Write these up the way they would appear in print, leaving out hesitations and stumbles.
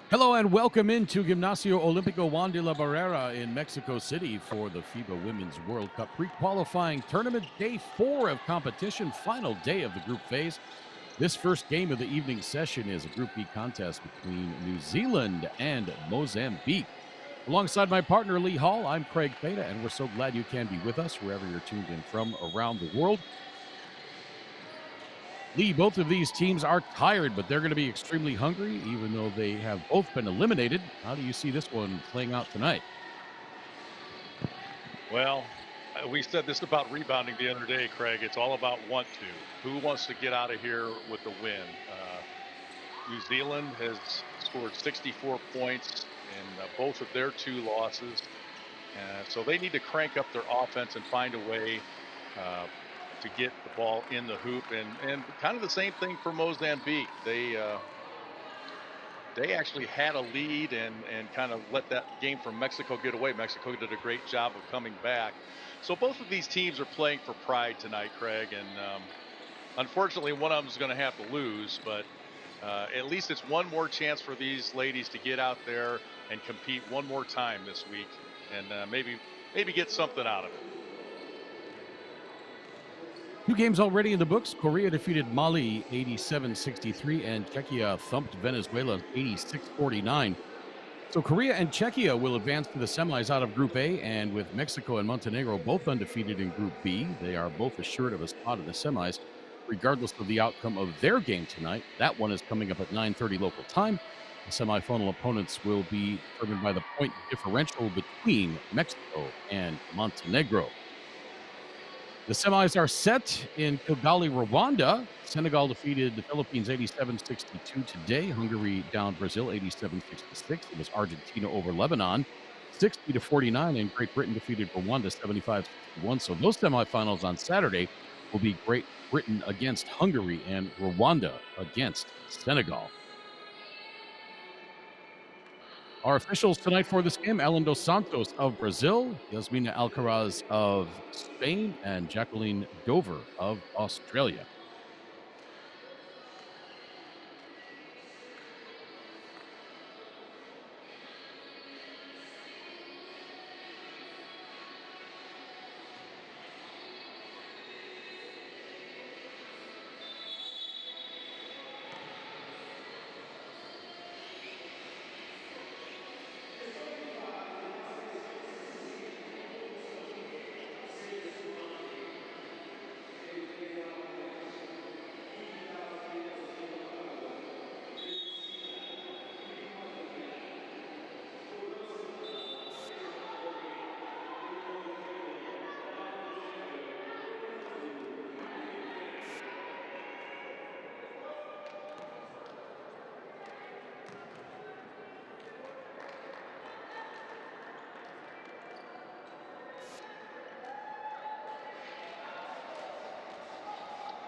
Hello and welcome into Gimnasio Olímpico Juan de la Barrera in Mexico City for the FIBA Women's World Cup pre-qualifying tournament, day 4 of competition, final day of the group phase. This first game of the evening session is a Group B contest between New Zealand and Mozambique. Alongside my partner Lee Hall, I'm Craig Theta, and we're so glad you can be with us wherever you're tuned in from around the world. Lee, both of these teams are tired, but they're going to be extremely hungry, even though they have both been eliminated. How do you see this one playing out tonight? Well, we said this about rebounding the other day, Craig. It's all about want to. Who wants to get out of here with the win? New Zealand has scored 64 points in both of their two losses. So they need to crank up their offense and find a way uh, to get the ball in the hoop. And kind of the same thing for Mozambique. They actually had a lead and kind of let that game from Mexico get away. Mexico did a great job of coming back. So both of these teams are playing for pride tonight, Craig. And unfortunately, one of them is going to have to lose. But at least it's one more chance for these ladies to get out there and compete one more time this week, and maybe get something out of it. Two games already in the books. Korea defeated Mali 87-63, and Czechia thumped Venezuela 86-49. So Korea and Czechia will advance to the semis out of Group A, and with Mexico and Montenegro both undefeated in Group B, they are both assured of a spot in the semis, regardless of the outcome of their game tonight. That one is coming up at 9:30 local time. The semifinal opponents will be determined by the point differential between Mexico and Montenegro. The semis are set in Kigali, Rwanda. Senegal defeated the Philippines 87-62 today. Hungary down Brazil 87-66. It was Argentina over Lebanon 60-49, and Great Britain defeated Rwanda 75-61. So those semifinals on Saturday will be Great Britain against Hungary and Rwanda against Senegal. Our officials tonight for this game: Ellen Dos Santos of Brazil, Yasmina Alcaraz of Spain, and Jacqueline Dover of Australia.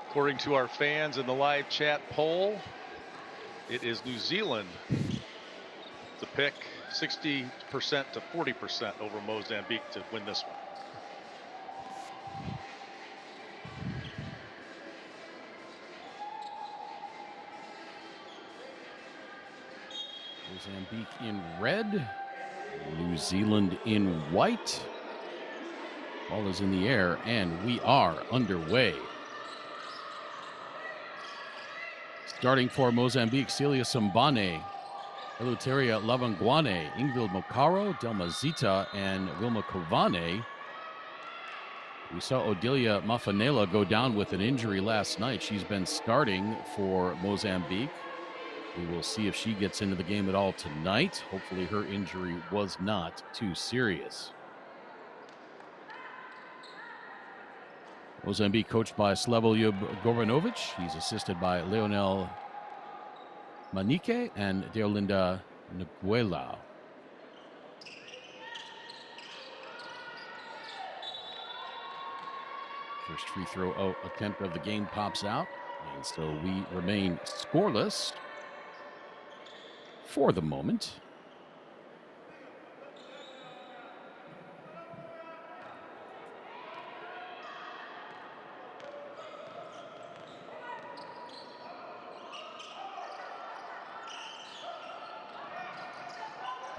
According to our fans in the live chat poll, it is New Zealand to pick 60% to 40% over Mozambique to win this one. Mozambique in red, New Zealand in white. Ball is in the air, and we are underway. Starting for Mozambique, Celia Sambane, Eleuteria Lavanguane, Ingvild Mokaro, Delmazita, and Wilma Kovane. We saw Odilia Mafanela go down with an injury last night. She's been starting for Mozambique. We will see if she gets into the game at all tonight. Hopefully her injury was not too serious. Mozambique coached by Slavoljub Govranovic. He's assisted by Leonel Manike and Deolinda Nguela. First free throw attempt of the game pops out, and so we remain scoreless for the moment.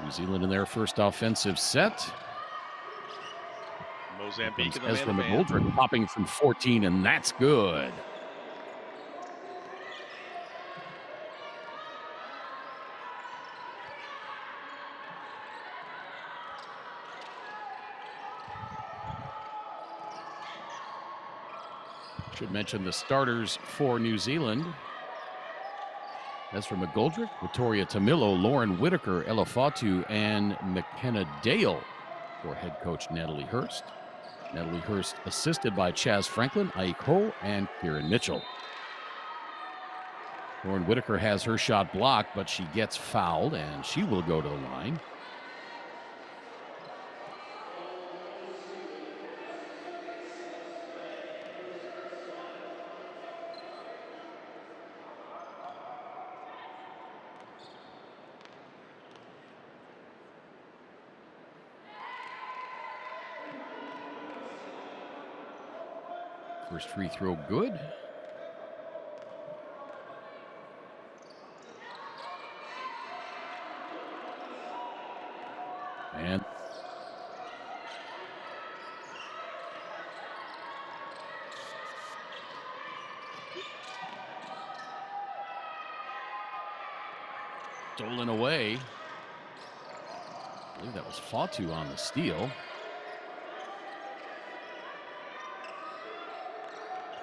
New Zealand in their first offensive set. Mozambique in the Ezra man-to-man. McGoldrick popping from 14, and that's good. Should mention the starters for New Zealand. Ezra McGoldrick, Victoria Tamilo, Lauren Whitaker, Ella Fatu, and McKenna Dale for head coach Natalie Hurst. Natalie Hurst assisted by Chaz Franklin, Ike Ho, and Kieran Mitchell. Lauren Whitaker has her shot blocked, but she gets fouled, and she will go to the line. First free throw good. And stolen away. I believe that was Fatu on the steal.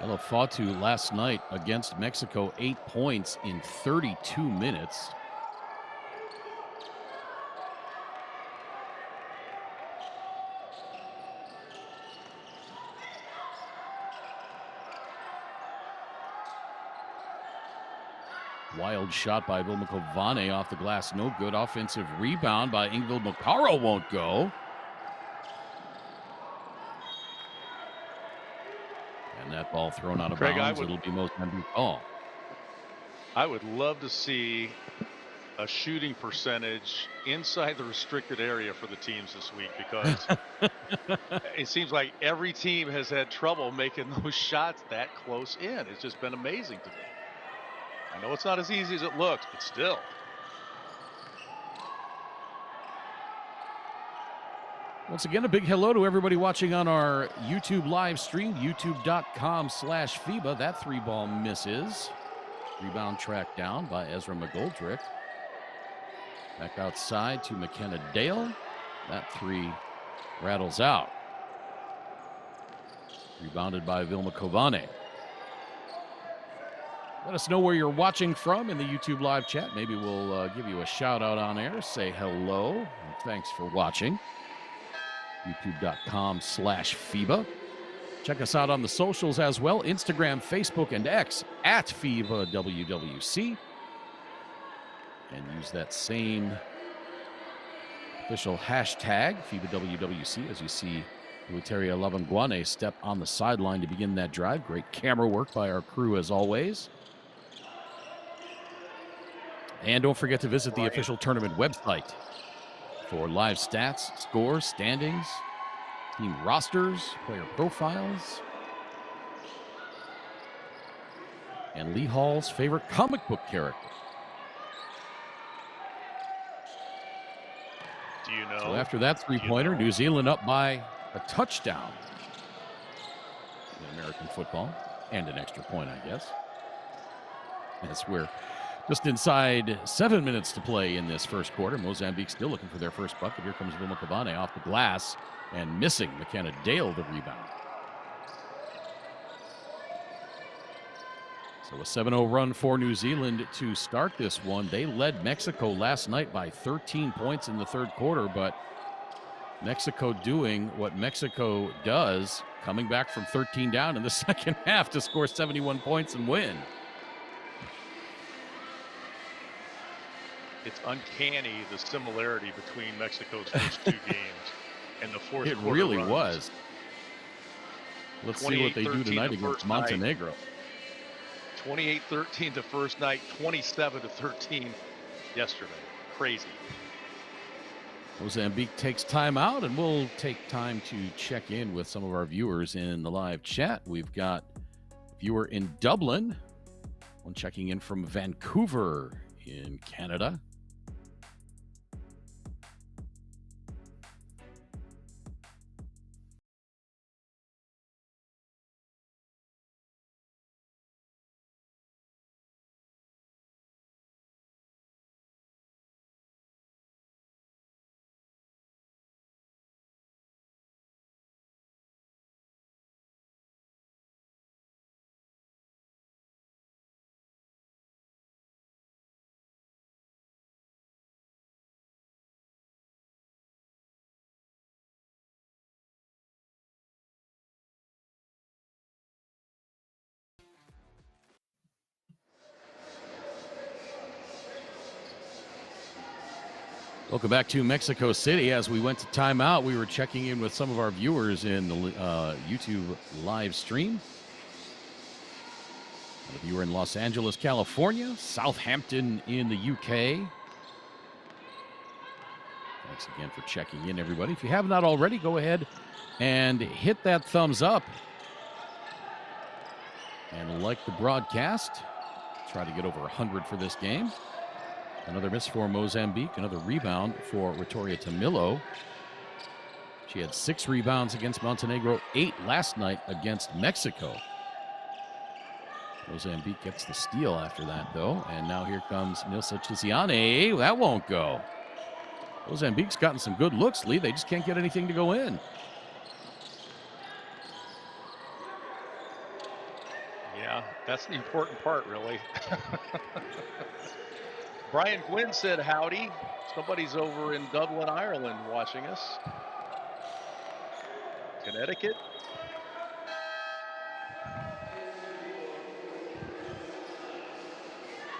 Ella Fatu last night against Mexico, 8 points in 32 minutes. Wild shot by Vilma Kovane off the glass, no good. Offensive rebound by Ingvild Makaro won't go. And that ball thrown out of bounds. It'll be Mozambique ball. I would love to see a shooting percentage inside the restricted area for the teams this week, because it seems like every team has had trouble making those shots that close in. It's just been amazing to me. I know it's not as easy as it looks, but still. Once again, a big hello to everybody watching on our YouTube live stream, youtube.com/FIBA. That three ball misses. Rebound tracked down by Ezra McGoldrick. Back outside to McKenna Dale. That three rattles out. Rebounded by Vilma Kovane. Let us know where you're watching from in the YouTube live chat. Maybe we'll give you a shout out on air. Say hello. And thanks for watching. youtube.com/FIBA. Check us out on the socials as well. Instagram, Facebook, and X at FIBA WWC. And use that same official hashtag, FIBA WWC, as you see Luteria Lavangwane step on the sideline to begin that drive. Great camera work by our crew as always. And don't forget to visit the official tournament website for live stats, scores, standings, team rosters, player profiles, and Lee Hall's favorite comic book character. Do you know? So after that three-pointer, New Zealand up by a touchdown in American football, and an extra point, I guess. As we're just inside 7 minutes to play in this first quarter. Mozambique still looking for their first bucket. Here comes Vilma Kovane off the glass and missing. McKenna Dale the rebound. So a 7-0 run for New Zealand to start this one. They led Mexico last night by 13 points in the third quarter, but Mexico doing what Mexico does, coming back from 13 down in the second half to score 71 points and win. It's uncanny, the similarity between Mexico's first two games and the fourth quarter. It really runs. was. Let's see what they do tonight against Montenegro. 28-13 the first night, 27-13 yesterday. Crazy. Mozambique takes time out, and we'll take time to check in with some of our viewers in the live chat. We've got a viewer in Dublin, one checking in from Vancouver in Canada. Welcome back to Mexico City. As we went to timeout, we were checking in with some of our viewers in the YouTube live stream. A viewer in Los Angeles, California, Southampton in the UK. Thanks again for checking in, everybody. If you have not already, go ahead and hit that thumbs up and like the broadcast. Try to get over 100 for this game. Another miss for Mozambique. Another rebound for Ritoria Tamilo. She had 6 rebounds against Montenegro, 8 last night against Mexico. Mozambique gets the steal after that, though. And now here comes Nilsa Tiziane. That won't go. Mozambique's gotten some good looks, Lee. They just can't get anything to go in. Yeah, that's the important part, really. Brian Gwynn said howdy. Somebody's over in Dublin, Ireland watching us. Connecticut.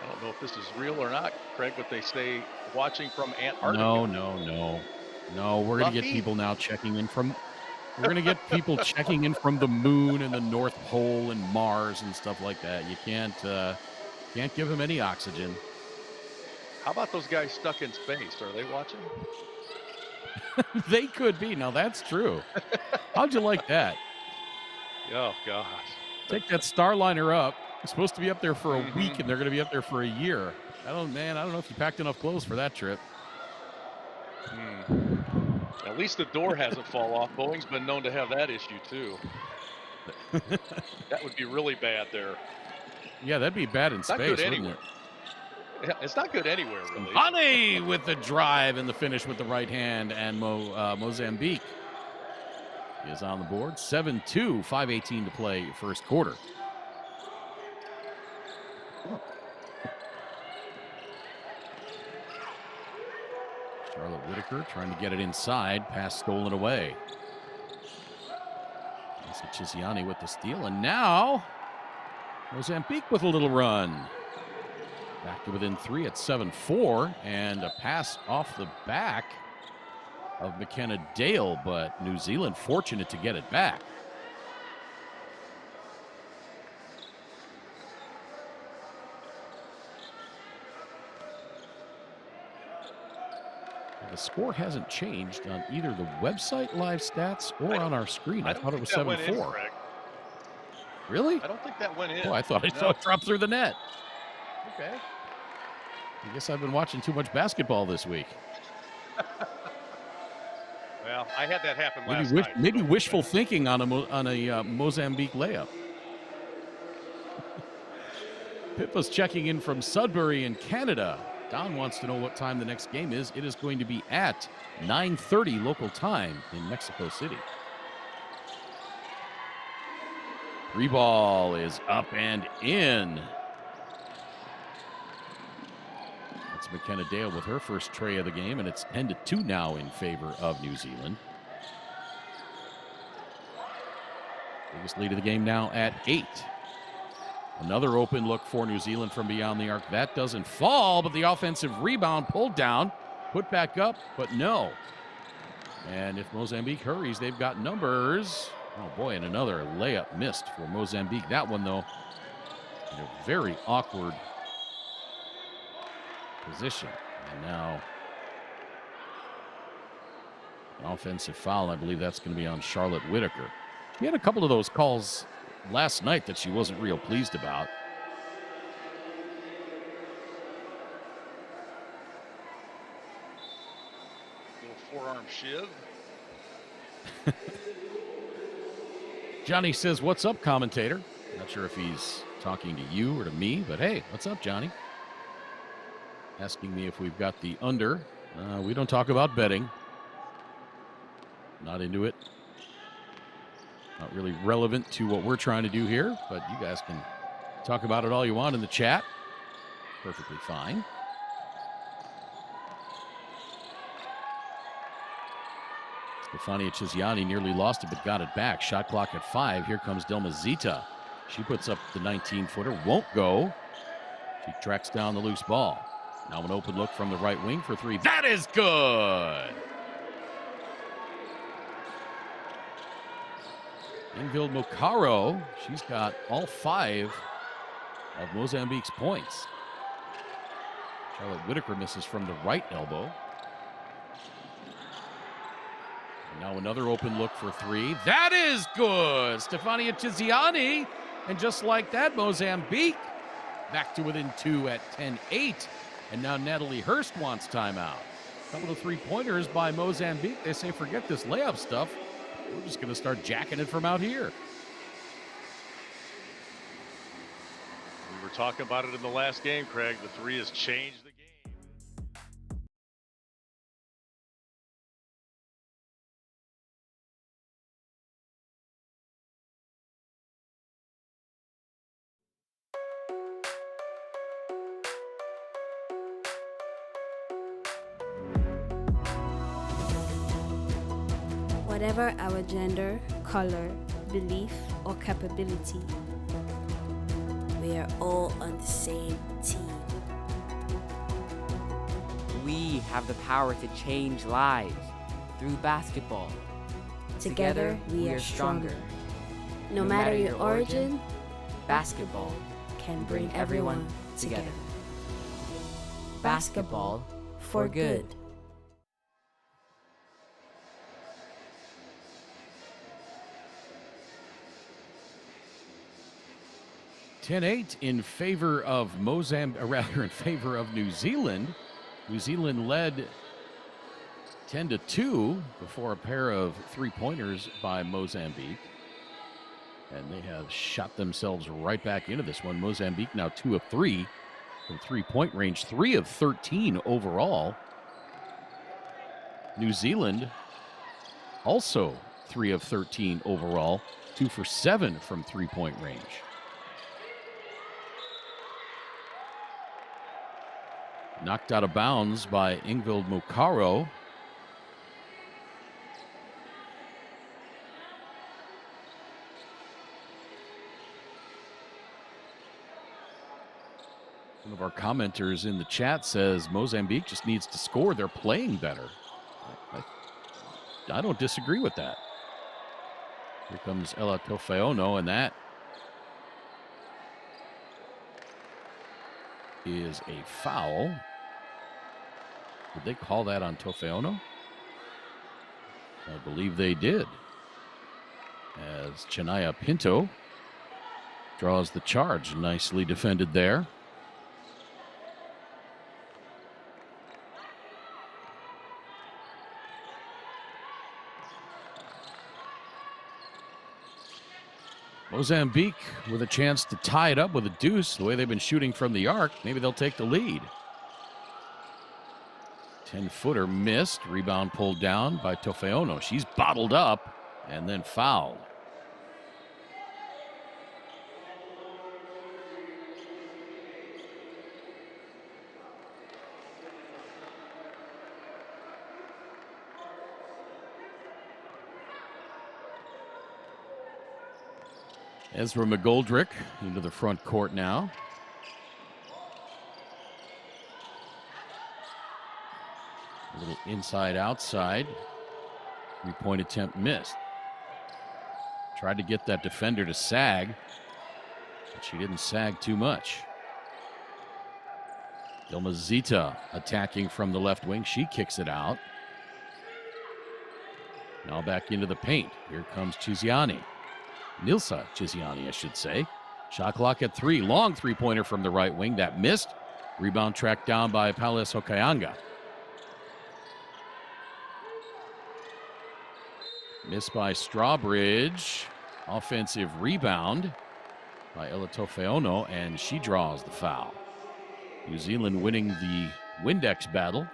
I don't know if this is real or not, Craig, but they say watching from Antarctica. No. We're going to get people now checking in from... We're going to get people checking in from the moon and the North Pole and Mars and stuff like that. You can't give them any oxygen. How about those guys stuck in space? Are they watching? They could be. Now, that's true. How'd you like that? Oh, gosh. Take that Starliner up. It's supposed to be up there for a week, and they're going to be up there for a year. I don't know if you packed enough clothes for that trip. At least the door hasn't fall off. Boeing's been known to have that issue, too. That would be really bad there. Yeah, that'd be bad in space, wouldn't anywhere. it? Yeah, it's not good anywhere, really. Honey with the drive and the finish with the right hand, and Mozambique is on the board. 7-2, 5:18 to play first quarter. Charlotte Whitaker trying to get it inside. Pass stolen away. Chiziani with the steal. And now Mozambique with a little run. Back to within 3 at 7-4. And a pass off the back of McKenna Dale. But New Zealand fortunate to get it back. The score hasn't changed on either the website live stats or on our screen. I thought it was 7-4. Really? I don't think that went in. Oh, I thought I saw it drop through the net. Okay. I guess I've been watching too much basketball this week. Well, I had that happen last night. Maybe wishful thinking on a Mozambique layup. Pippa's checking in from Sudbury in Canada. Don wants to know what time the next game is. It is going to be at 9:30 local time in Mexico City. 3 ball is up and in. That's McKenna Dale with her first tray of the game, and it's 10-2 now in favor of New Zealand. Biggest lead of the game now at 8. Another open look for New Zealand from beyond the arc. That doesn't fall, but the offensive rebound pulled down, put back up, but no. And if Mozambique hurries, they've got numbers. Oh, boy, and another layup missed for Mozambique. That one, though, in a very awkward position. And now an offensive foul. I believe that's going to be on Charlotte Whitaker. She had a couple of those calls last night that she wasn't real pleased about. Little forearm shiv. Johnny says, "What's up, commentator?" Not sure if he's talking to you or to me, but hey, what's up, Johnny? Asking me if we've got the under. We don't talk about betting. Not into it. Not really relevant to what we're trying to do here, but you guys can talk about it all you want in the chat. Perfectly fine. Stefania Chiziani nearly lost it, but got it back. Shot clock at 5. Here comes Dilma Zita. She puts up the 19-footer. Won't go. She tracks down the loose ball. Now an open look from the right wing for three. That is good. Ingvild Mokaro, she's got all 5 of Mozambique's points. Charlotte Whitaker misses from the right elbow. And now another open look for three. That is good. Stefania Tiziani. And just like that, Mozambique back to within 2 at 10-8. And now Natalie Hurst wants timeout. A couple of three-pointers by Mozambique. They say, forget this layup stuff. We're just going to start jacking it from out here. We were talking about it in the last game, Craig. The three has changed the game. Whatever our gender, color, belief, or capability, we are all on the same team. We have the power to change lives through basketball. Together, we are stronger. No matter your origin, basketball can bring everyone together. Basketball for good. 10-8 in favor of Mozambique, or rather in favor of New Zealand. New Zealand led 10-2 before a pair of three-pointers by Mozambique. And they have shot themselves right back into this one. Mozambique now 2 of 3 from three-point range, 3 of 13 overall. New Zealand also 3 of 13 overall, 2 for 7 from three-point range. Knocked out of bounds by Ingvild Mokaro. One of our commenters in the chat says Mozambique just needs to score. They're playing better. I don't disagree with that. Here comes Ella Tofeono, and that is a foul. Did they call that on Tofeono? I believe they did. As Chania Pinto draws the charge. Nicely defended there. Mozambique with a chance to tie it up with a deuce. The way they've been shooting from the arc, maybe they'll take the lead. 10-footer missed. Rebound pulled down by Tofeono. She's bottled up and then fouled. Ezra McGoldrick into the front court now. A little inside-outside. Three-point attempt missed. Tried to get that defender to sag, but she didn't sag too much. Dilmazita attacking from the left wing. She kicks it out. Now back into the paint. Here comes Chiziani. Nilsa Chiziani, I should say. Shot clock at 3. Long three-pointer from the right wing. That missed. Rebound tracked down by Palace Okayanga. Missed by Strawbridge. Offensive rebound by Ella Tofeono, and she draws the foul. New Zealand winning the Windex battle.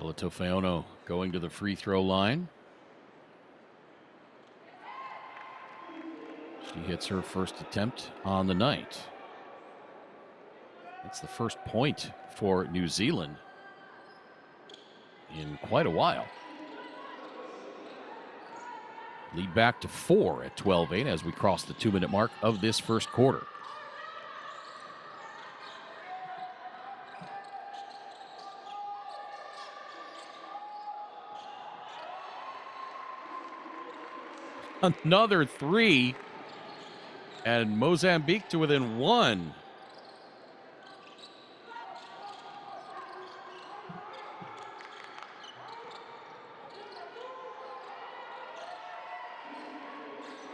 Ella Tofeono going to the free throw line. She hits her first attempt on the night. That's the first point for New Zealand in quite a while. Lead back to 4 at 12-8 as we cross the 2-minute mark of this first quarter. Another 3, and Mozambique to within 1.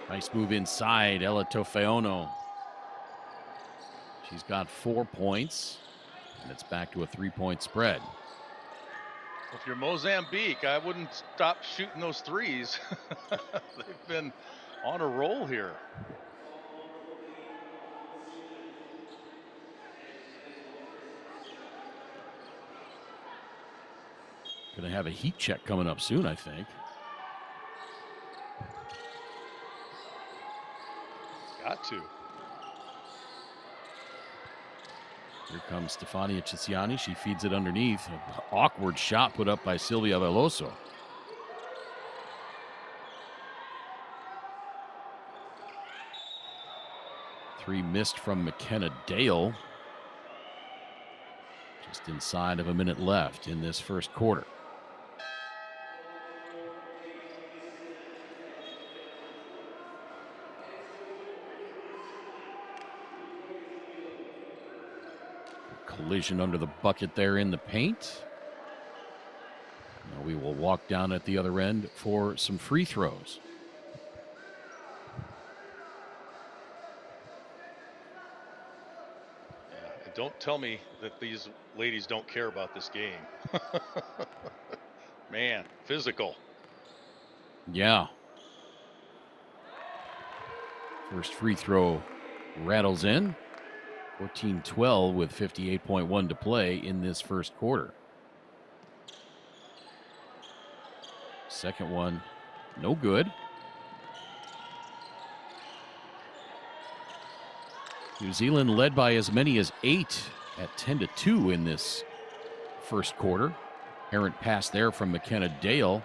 Nice move inside, Ella Tofeono. She's got 4 points, and it's back to a 3-point spread. If you're Mozambique, I wouldn't stop shooting those threes. They've been on a roll here. Going to have a heat check coming up soon, I think. Got to. Here comes Stefania Cisiani. She feeds it underneath. An awkward shot put up by Silvia Veloso. Three missed from McKenna Dale. Just inside of a minute left in this first quarter. Collision under the bucket there in the paint. Now we will walk down at the other end for some free throws. And don't tell me that these ladies don't care about this game. Man, physical. Yeah. First free throw rattles in. 14-12 with 58.1 to play in this first quarter. Second one, no good. New Zealand led by as many as 8 at 10-2 in this first quarter. Errant pass there from McKenna Dale.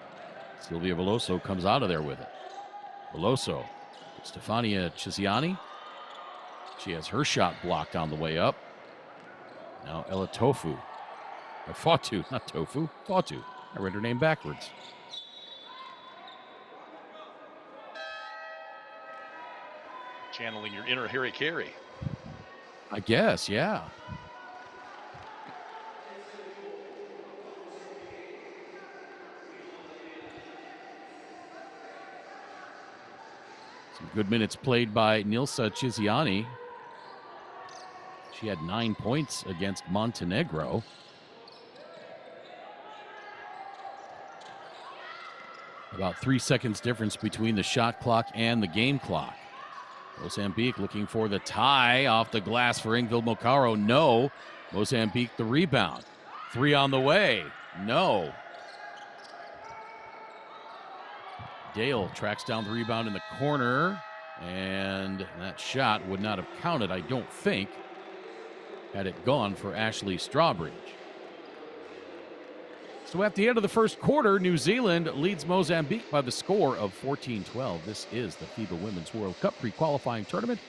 Silvia Veloso comes out of there with it. Veloso, Stefania Cisiani. She has her shot blocked on the way up. Now Ella Tofu. Or Fatu, not Tofu, Fatu. I read her name backwards. Channeling your inner Harry Carey. I guess, yeah. Some good minutes played by Nilsa Cisiani. She had 9 points against Montenegro. About 3 seconds difference between the shot clock and the game clock. Mozambique looking for the tie off the glass for Ingvild Mokaro. No. Mozambique the rebound. 3 on the way. No. Dale tracks down the rebound in the corner, and that shot would not have counted, I don't think, had it gone for Ashley Strawbridge. So at the end of the first quarter, New Zealand leads Mozambique by the score of 14-12. This is the FIBA Women's World Cup pre-qualifying tournament.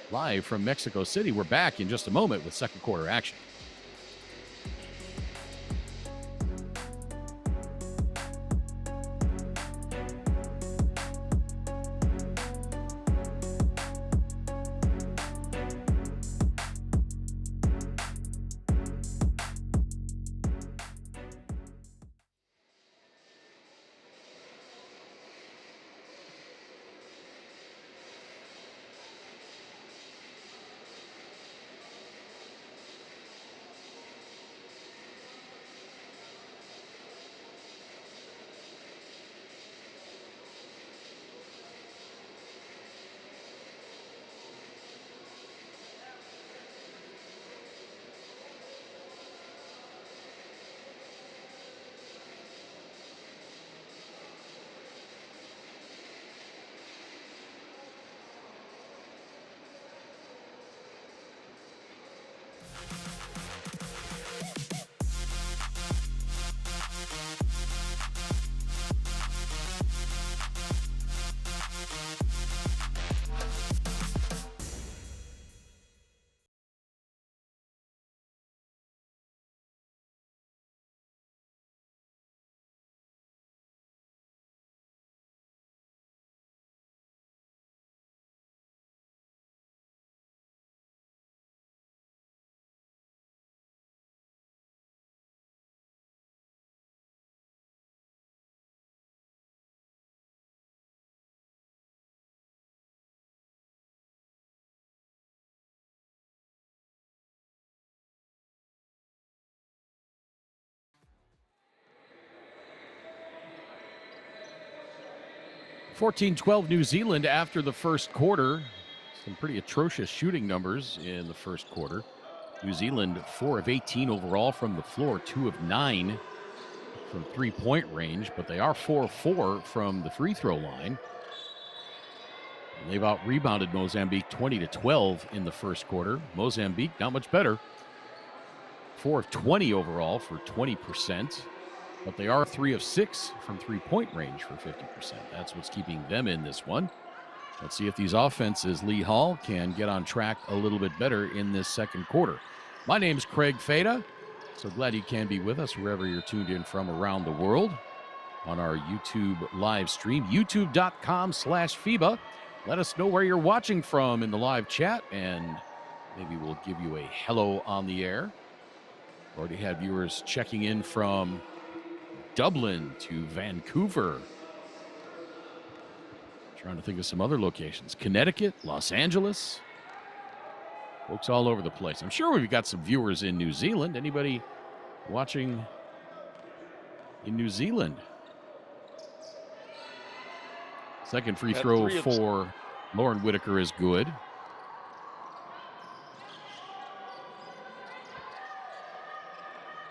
Live from Mexico City. We're back in just a moment with second quarter action. 14-12 New Zealand after the first quarter. Some pretty atrocious shooting numbers in the first quarter. New Zealand 4 of 18 overall from the floor, 2 of 9 from three-point range, but they are 4 of 4 from the free throw line. And they've out-rebounded Mozambique 20-12 in the first quarter. Mozambique, not much better. 4 of 20 overall for 20%, but they are 3 of 6 from three-point range for 50%. That's what's keeping them in this one. Let's see if these offenses, Lee Hall, can get on track a little bit better in this second quarter. My name's Craig Fada. So glad you can be with us wherever you're tuned in from around the world on our YouTube live stream, youtube.com/FIBA. Let us know where you're watching from in the live chat, and maybe we'll give you a hello on the air. Already had viewers checking in from Dublin to Vancouver. Trying to think of some other locations. Connecticut, Los Angeles. Folks all over the place. I'm sure we've got some viewers in New Zealand. Anybody watching in New Zealand? Second free throw for Lauren Whitaker is good.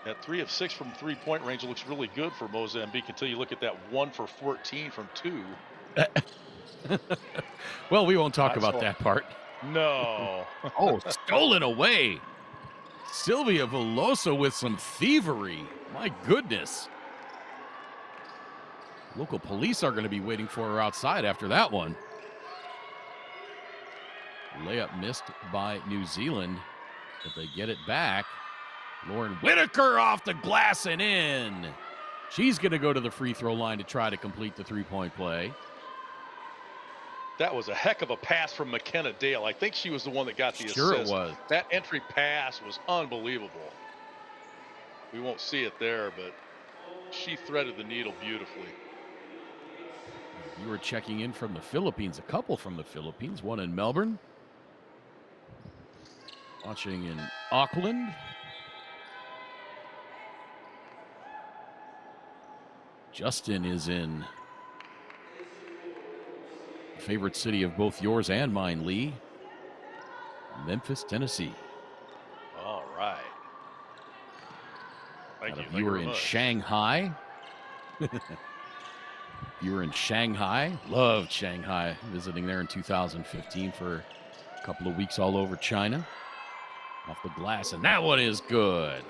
At 3 of 6 from three-point range, it looks really good for Mozambique until you look at that 1 for 14 from 2. Well, we won't talk about that part. No. Oh, stolen away. Sylvia Veloso with some thievery. My goodness. Local police are going to be waiting for her outside after that one. Layup missed by New Zealand, but they get it back. Lauren Whitaker off the glass and in. She's going to go to the free throw line to try to complete the three-point play. That was a heck of a pass from McKenna Dale. I think she was the one that got the assist. Sure it was. That entry pass was unbelievable. We won't see it there, but she threaded the needle beautifully. You were checking in from the Philippines, a couple from the Philippines, one in Melbourne. Watching in Auckland. Justin is in favorite city of both yours and mine, Lee. Memphis, Tennessee. All right. Thank you. You were in Shanghai. You were in Shanghai. Loved Shanghai. Visiting there in 2015 for a couple of weeks all over China. Off the glass, and that one is good.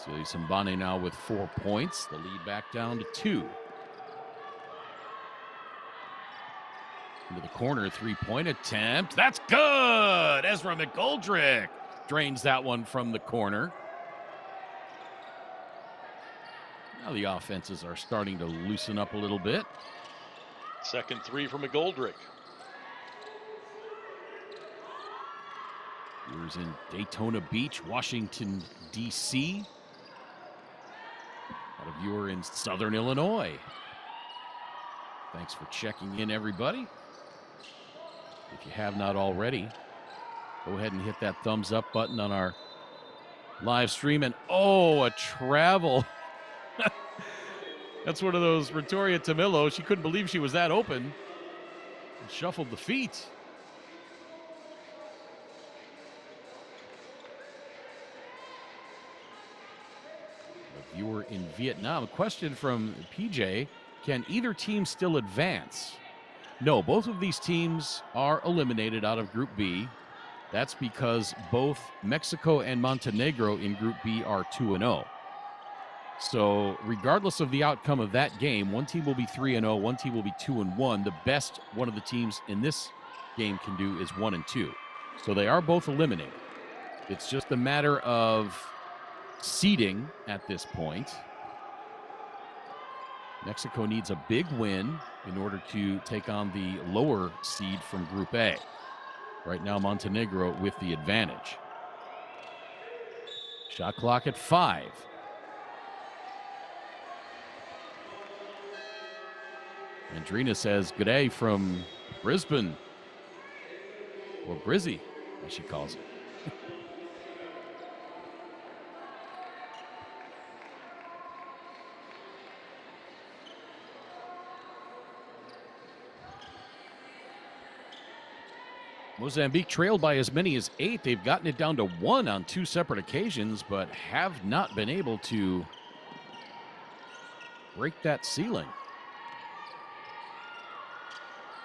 Celia Sambane now with 4 points. The lead back down to 2. Into the corner, three-point attempt. That's good! Ezra McGoldrick drains that one from the corner. Now the offenses are starting to loosen up a little bit. Second three from McGoldrick. Viewers in Daytona Beach, Washington, D.C. Got a viewer in Southern Illinois. Thanks for checking in, everybody. If you have not already, go ahead and hit that thumbs up button on our live stream. And oh, a travel. That's one of those Retoria Tamillo. She couldn't believe she was that open. And shuffled the feet. A viewer in Vietnam. A question from PJ. Can either team still advance? No, both of these teams are eliminated out of Group B. That's because both Mexico and Montenegro in Group B are 2-0. So regardless of the outcome of that game, one team will be 3-0, one team will be 2-1. The best one of the teams in this game can do is 1-2. So they are both eliminated. It's just a matter of seeding at this point. Mexico needs a big win in order to take on the lower seed from Group A. Right now, Montenegro with the advantage. Shot clock at 5. Andrina says, good day from Brisbane. Or Brizzy, as she calls it. Mozambique trailed by as many as 8. They've gotten it down to 1 on 2 separate occasions, but have not been able to break that ceiling.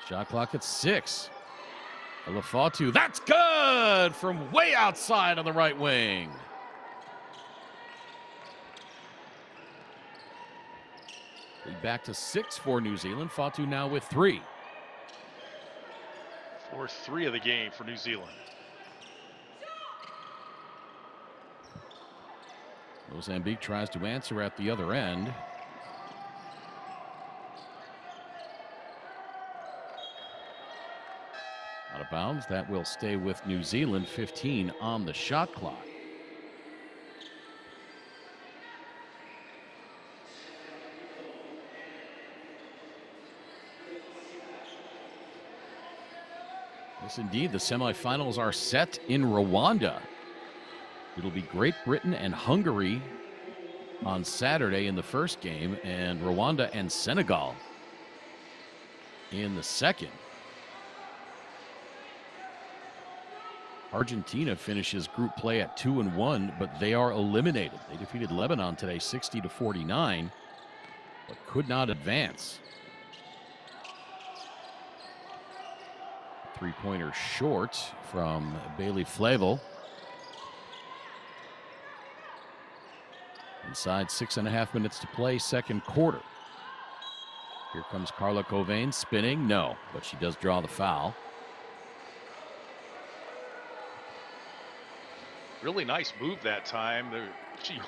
Shot clock at 6. Elefatu, that's good from way outside on the right wing. Lead back to 6 for New Zealand. Fatu now with 3. 4-3 of the game for New Zealand. Mozambique tries to answer at the other end. Out of bounds. That will stay with New Zealand. 15 on the shot clock. Yes, indeed. The semifinals are set in Rwanda. It'll be Great Britain and Hungary on Saturday in the first game, and Rwanda and Senegal in the second. Argentina finishes group play at 2-1, but they are eliminated. They defeated Lebanon today 60-49, but could not advance. Three-pointer short from Bailey Flavel. Inside 6.5 minutes to play, second quarter. Here comes Carla Covain spinning. No, but she does draw the foul. Really nice move that time. She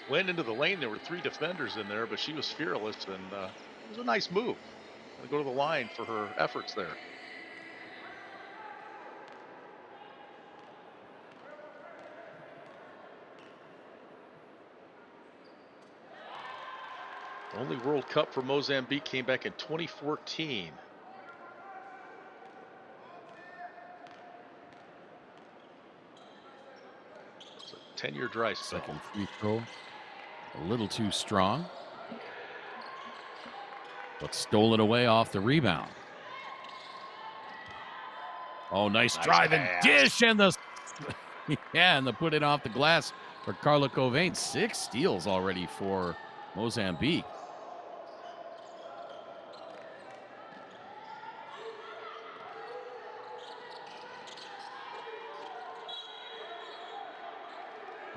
went into the lane. There were 3 defenders in there, but she was fearless, and it was a nice move. To go to the line for her efforts there. The only World Cup for Mozambique came back in 2014. It's a 10-year dry spell. Second free throw, a little too strong, but stolen away off the rebound. Oh, nice drive and dish, and the and the put it off the glass for Carla Covain. 6 steals already for Mozambique.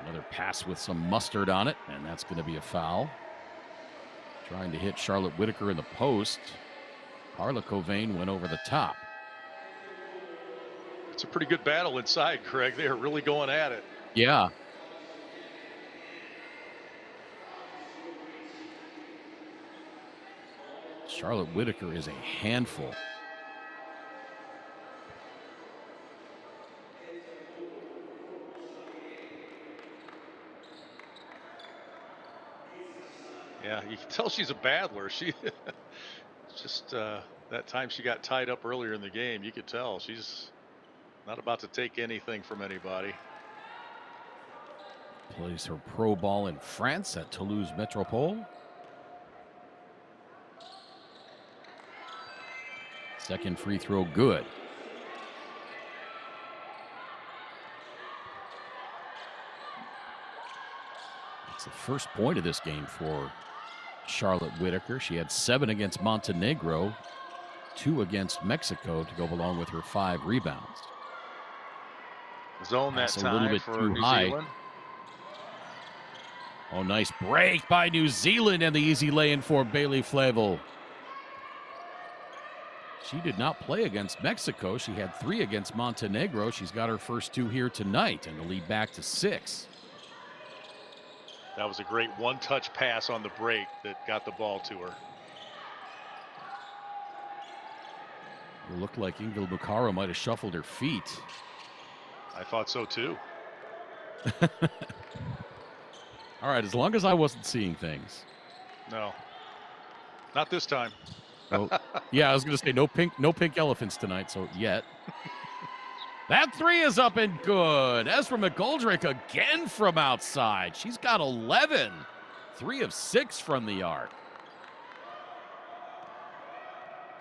Another pass with some mustard on it, and that's going to be a foul. Trying to hit Charlotte Whitaker in the post. Carla Covain went over the top. It's a pretty good battle inside, Craig. They are really going at it. Yeah. Charlotte Whitaker is a handful. Yeah, you can tell she's a battler. She just that time she got tied up earlier in the game, you could tell she's not about to take anything from anybody. Plays her pro ball in France at Toulouse Metropole. Second free throw good. It's the first point of this game for Charlotte Whitaker. She had 7 against Montenegro, 2 against Mexico to go along with her 5 rebounds. Zone that Pass time a little bit for too New high. Zealand. Oh, nice break by New Zealand, and the easy lay-in for Bailey Flavel. She did not play against Mexico. She had 3 against Montenegro. She's got her first 2 here tonight, and the lead back to 6. That was a great one-touch pass on the break that got the ball to her. It looked like Ingrid Bukara might have shuffled her feet. I thought so too. All right, as long as I wasn't seeing things. No, not this time. Oh, yeah, I was going to say no pink elephants tonight, so yet. That 3 is up and good. Ezra McGoldrick again from outside. She's got 11. 3 of 6 from the arc.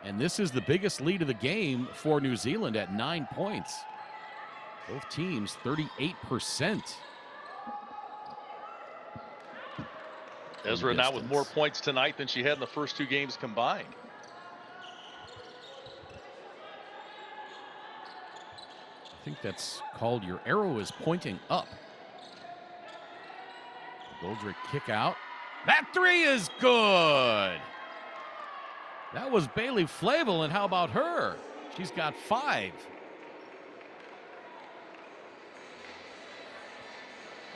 And this is the biggest lead of the game for New Zealand at 9 points. Both teams 38%. Ezra now with more points tonight than she had in the first 2 games combined. I think that's called your arrow is pointing up. Goldrick kick out. That 3 is good. That was Bailey Flavel, and how about her? She's got 5.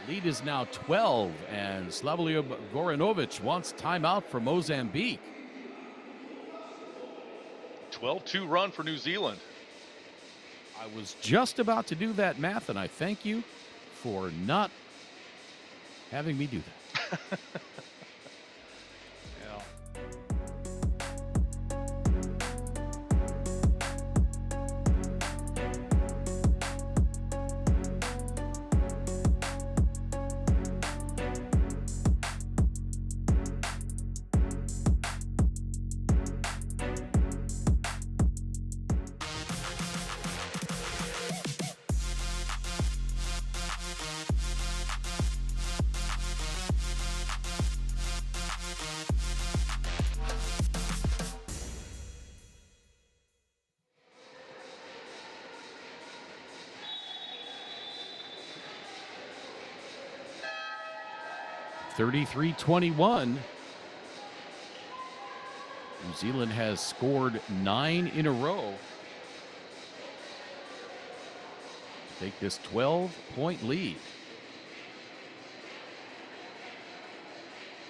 Lead is now 12, and Slavoljub Goranovic wants timeout for Mozambique. 12-2 run for New Zealand. I was just about to do that math, and I thank you for not having me do that. Yeah. (33-21). New Zealand has scored 9 in a row to take this 12-point lead.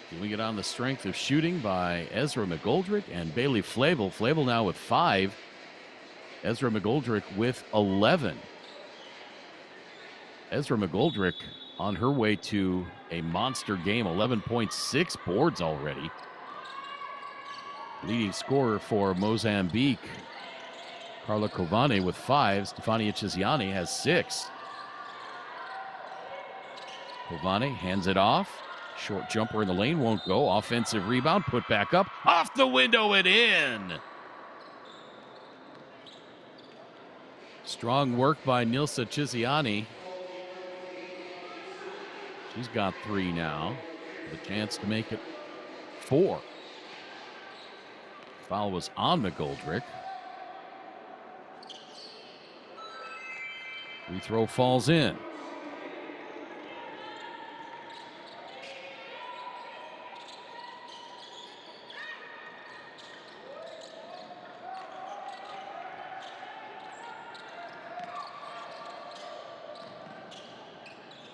Doing it on the strength of shooting by Ezra McGoldrick and Bailey Flavel. Flavel now with 5. Ezra McGoldrick with 11. Ezra McGoldrick on her way to a monster game, 11.6 boards already. Leading scorer for Mozambique, Carla Covane with 5. Stefania Chiziani has 6. Covane hands it off. Short jumper in the lane won't go. Offensive rebound, put back up. Off the window and in. Strong work by Nilsa Chiziani. She's got 3 now, with a chance to make it 4. Foul was on McGoldrick. Free throw falls in.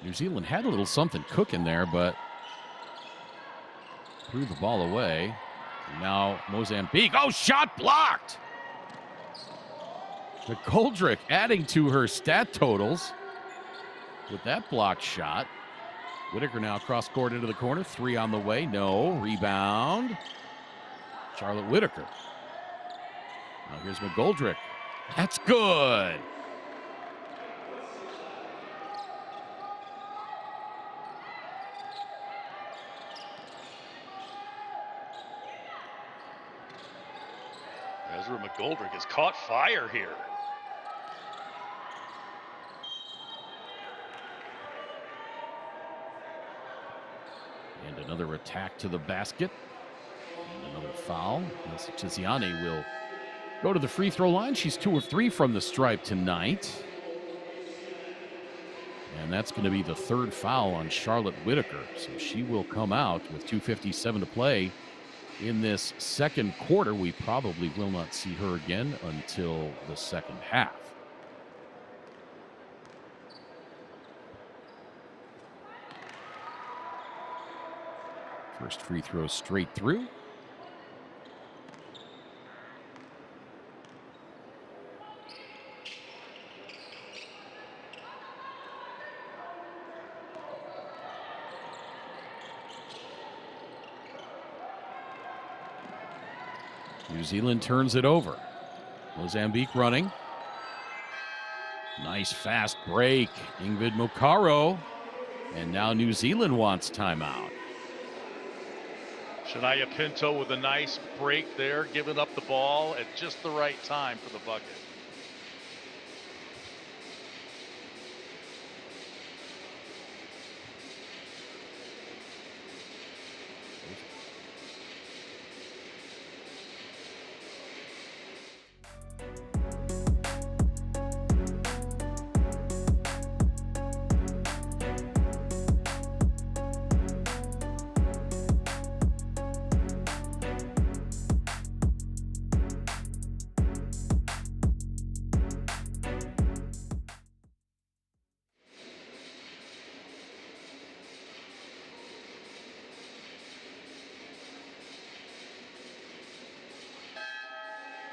New Zealand had a little something cooking there, but threw the ball away. And now Mozambique. Oh, shot blocked! McGoldrick adding to her stat totals with that blocked shot. Whitaker now cross court into the corner. 3 on the way. No. Rebound. Charlotte Whitaker. Now here's McGoldrick. That's good. Ezra McGoldrick has caught fire here. And another attack to the basket. And another foul. Chiziani will go to the free throw line. She's 2 of 3 from the stripe tonight. And that's going to be the 3rd foul on Charlotte Whitaker. So she will come out with 2:57 to play in this second quarter. We probably will not see her again until the second half. First free throw straight through. New Zealand turns it over. Mozambique running. Nice fast break. Ingrid Mokaro. And now New Zealand wants timeout. Shania Pinto with a nice break there, giving up the ball at just the right time for the bucket.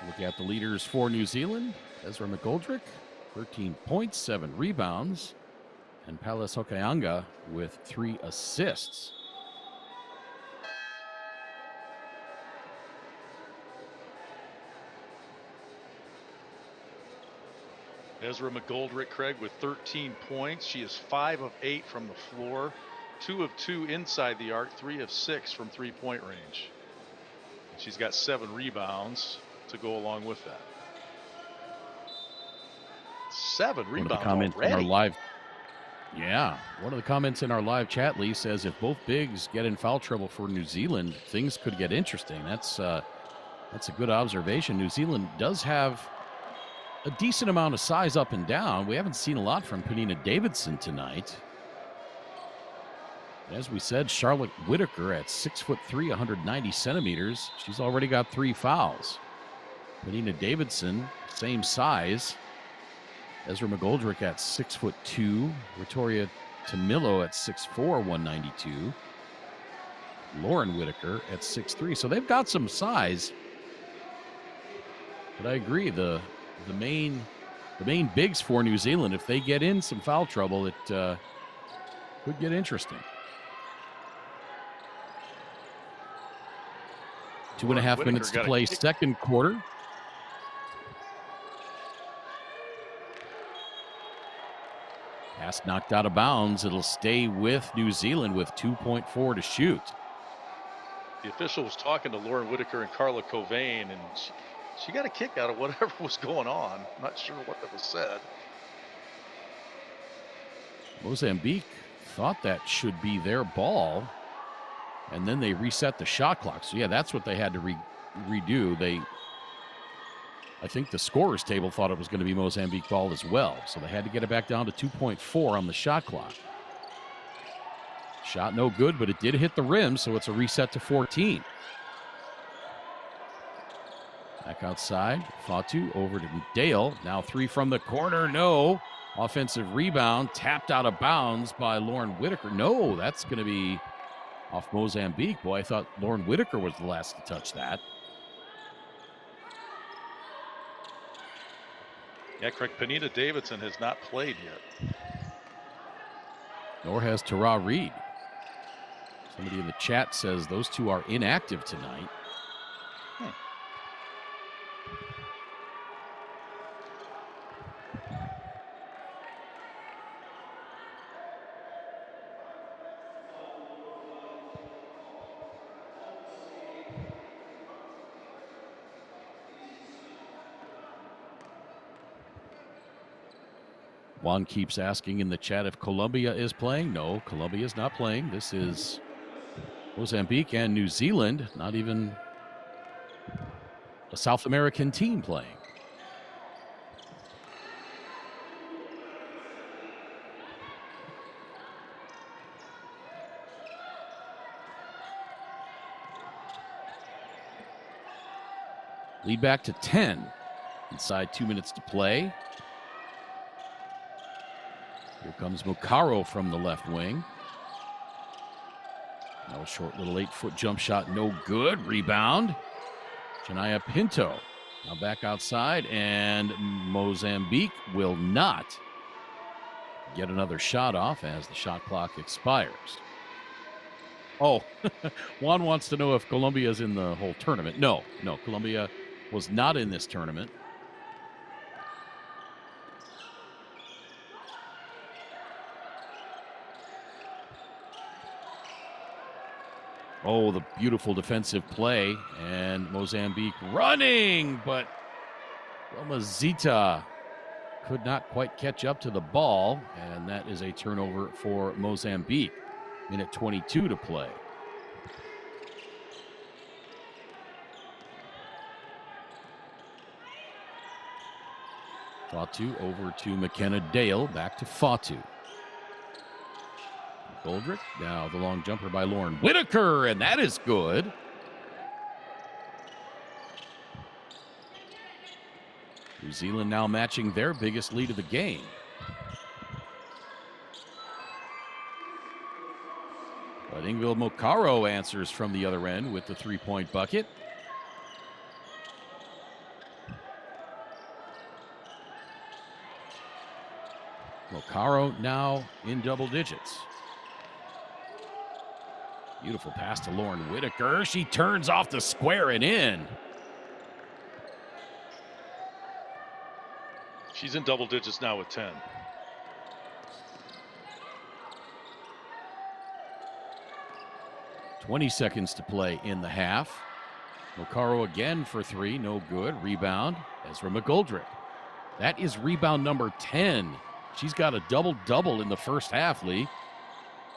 Look at the leaders for New Zealand. Ezra McGoldrick, 13 points, 7 rebounds. And Palis Hokianga with 3 assists. Ezra McGoldrick, Craig, with 13 points. She is 5 of 8 from the floor, 2 of 2 inside the arc, 3 of 6 from three-point range. She's got 7 rebounds to go along with that. 7 One of the rebounds comments in our already. live, one of the comments in our live chat, Lee, says if both bigs get in foul trouble for New Zealand, things could get interesting. That's a good observation. New Zealand does have a decent amount of size up and down. We haven't seen a lot from Penina Davidson tonight. As we said, Charlotte Whitaker at 6'3", 190 centimeters. She's already got 3 fouls. Penina Davidson, same size. Ezra McGoldrick at 6'2". Victoria Tamilo at 6'4", 192. Lauren Whitaker at 6'3". So they've got some size. But I agree, the main bigs for New Zealand, if they get in some foul trouble, it could get interesting. 2.5 minutes to play, second quarter. Pass knocked out of bounds. It'll stay with New Zealand with 2.4 to shoot. The official was talking to Lauren Whitaker and Carla Covain, and she got a kick out of whatever was going on. I'm not sure what that was said. Mozambique thought that should be their ball, and then they reset the shot clock. So, yeah, that's what they had to redo. I think the scorer's table thought it was going to be Mozambique ball as well. So they had to get it back down to 2.4 on the shot clock. Shot no good, but it did hit the rim, so it's a reset to 14. Back outside, Fatu over to Dale. Now 3 from the corner, no. Offensive rebound, tapped out of bounds by Lauren Whitaker. No, that's going to be off Mozambique. Boy, I thought Lauren Whitaker was the last to touch that. Yeah, correct. Penina Davidson has not played yet. Nor has Tara Reid. Somebody in the chat says those two are inactive tonight. Juan keeps asking in the chat if Colombia is playing. No, Colombia is not playing. This is Mozambique and New Zealand, not even a South American team playing. Lead back to 10. Inside 2 minutes to play. Here comes Mukaro from the left wing. Now a short little 8-foot jump shot, no good. Rebound. Shania Pinto now back outside, and Mozambique will not get another shot off as the shot clock expires. Oh, Juan wants to know if Colombia is in the whole tournament. No, Colombia was not in this tournament. Oh, the beautiful defensive play. And Mozambique running, but Zita could not quite catch up to the ball. And that is a turnover for Mozambique. Minute 22 to play. Fatu over to McKenna Dale. Back to Fatu. Goldrick. Now the long jumper by Lauren Whitaker, and that is good. New Zealand now matching their biggest lead of the game. But Ingvild Mokaro answers from the other end with the three-point bucket. Mokaro now in double digits. Beautiful pass to Lauren Whitaker. She turns off the square and in. She's in double digits now with 10. .20 seconds to play in the half. Mokaro again for three, no good. Rebound, Ezra McGoldrick. That is rebound number 10. She's got a double-double in the first half, Lee.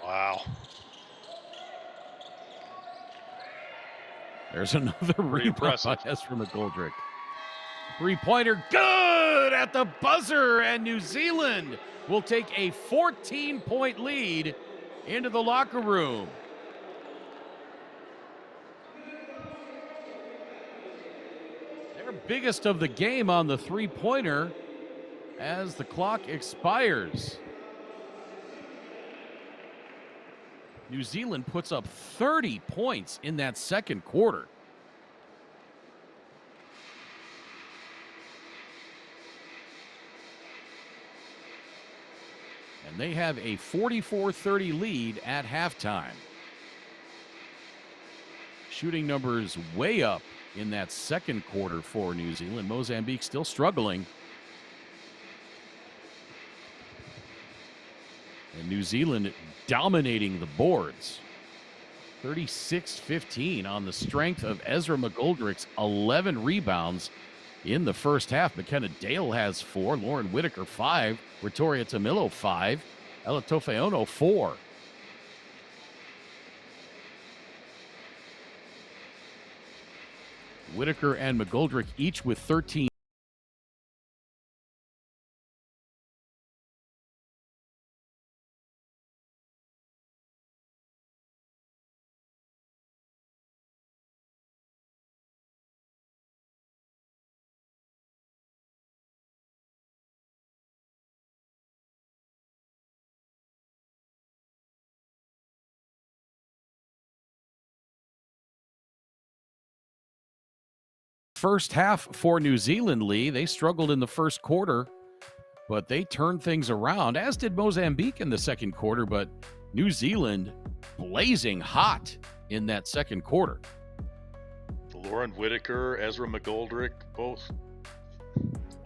Wow. There's another rebound impressive. by Ezra McGoldrick. Three-pointer, good at the buzzer, and New Zealand will take a 14-point lead into the locker room. Their biggest of the game on the three-pointer as the clock expires. New Zealand puts up 30 points in that second quarter. And they have a 44-30 lead at halftime. Shooting numbers way up in that second quarter for New Zealand. Mozambique still struggling. And New Zealand dominating the boards. 36-15 on the strength of Ezra McGoldrick's 11 rebounds in the first half. McKenna Dale has 4, Lauren Whitaker 5, Victoria Tamilo 5, Ella Tofeono 4. Whitaker and McGoldrick each with 13. First half for New Zealand, Lee. They struggled in the first quarter, but they turned things around, as did Mozambique in the second quarter. But New Zealand blazing hot in that second quarter. Lauren Whitaker, Ezra McGoldrick, both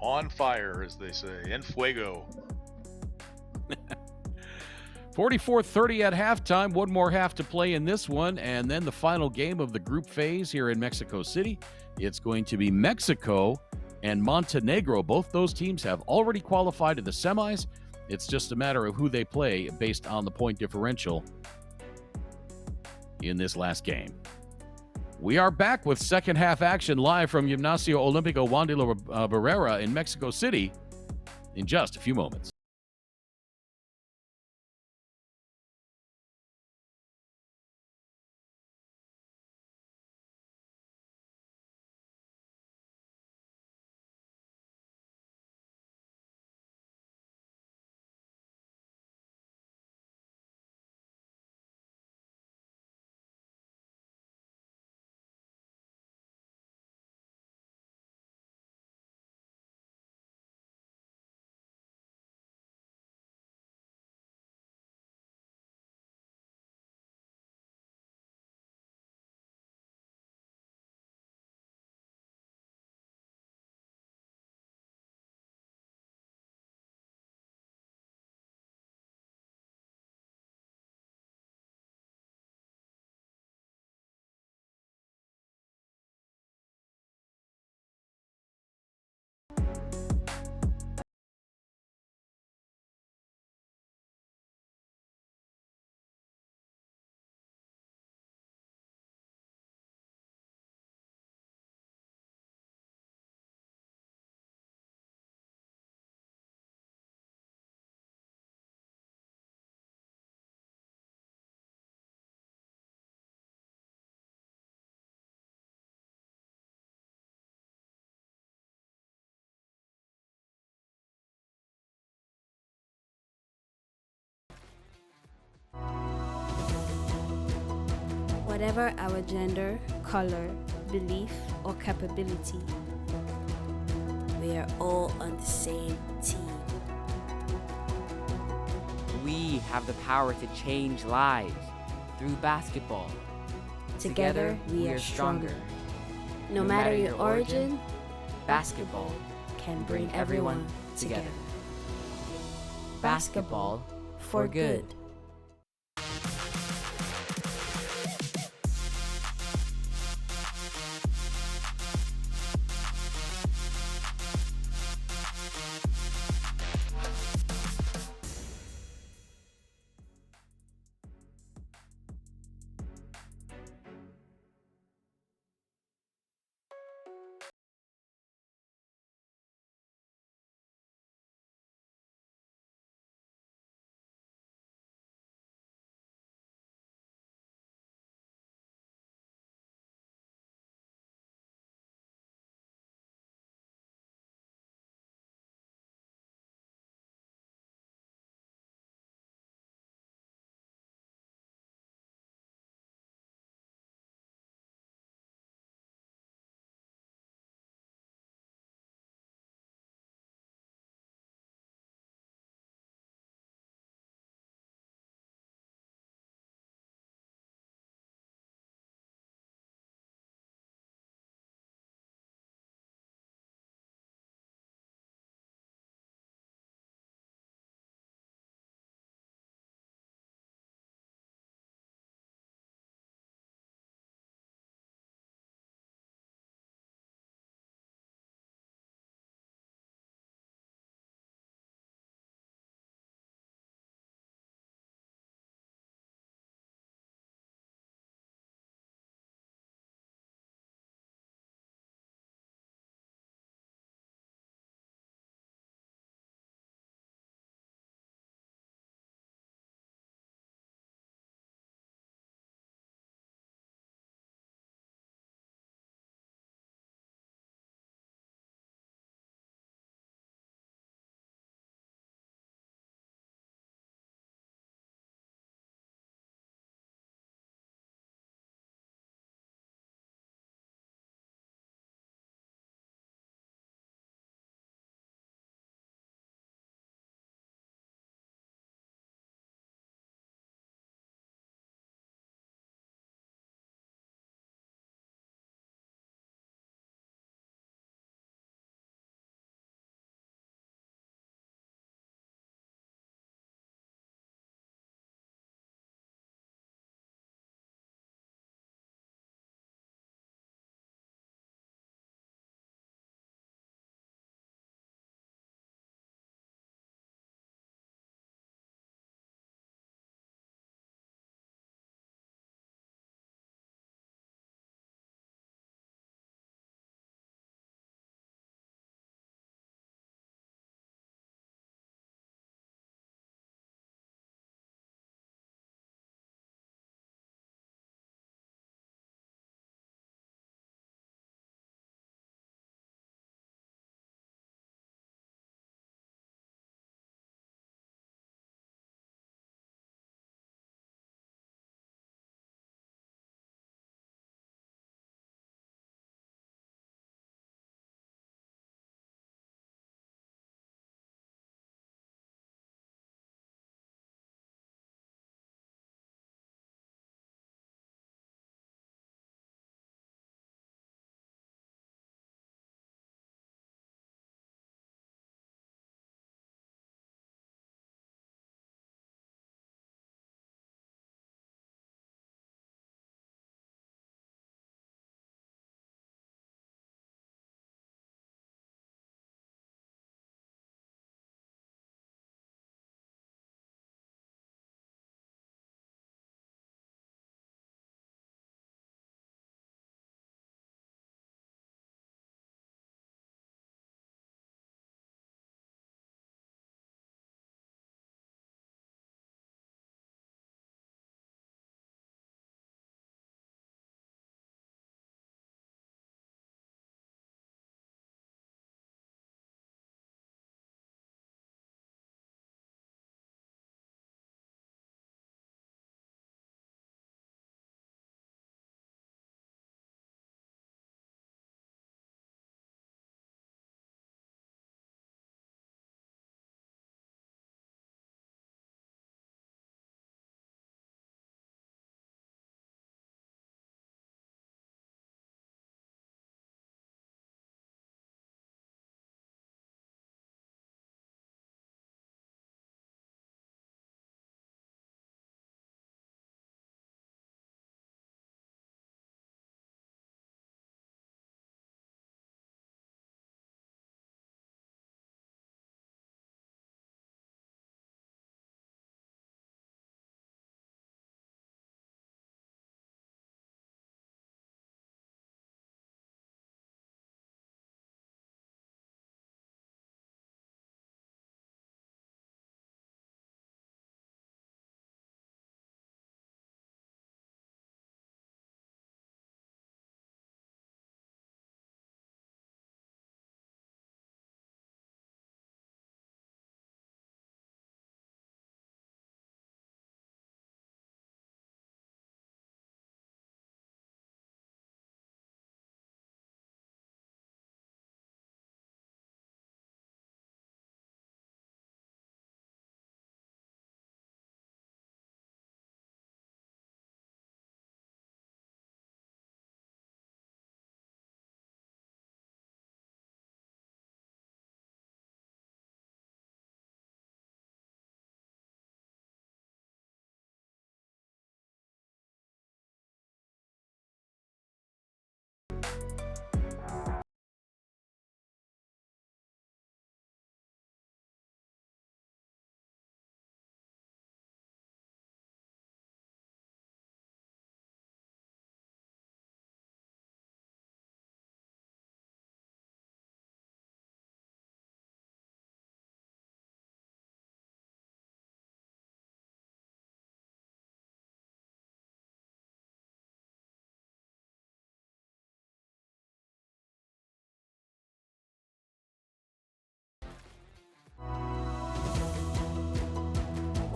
on fire, as they say, en fuego. 44-30 at halftime. One more half to play in this one, and then the final game of the group phase here in Mexico City. It's going to be Mexico and Montenegro. Both those teams have already qualified to the semis. It's just a matter of who they play based on the point differential in this last game. We are back with second half action live from Gimnasio Olímpico Juan de la Barrera in Mexico City in just a few moments. Whatever our gender, color, belief, or capability, we are all on the same team. We have the power to change lives through basketball. Together, we are stronger. No matter your origin, basketball can bring everyone together. Basketball for good.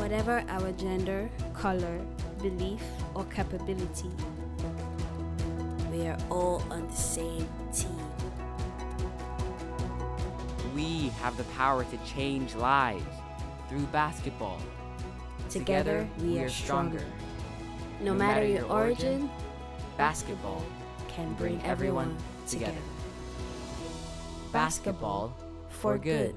Whatever our gender, color, belief, or capability, we are all on the same team. We have the power to change lives through basketball. Together, we are stronger. No matter your origin, basketball can bring everyone together. Basketball for good.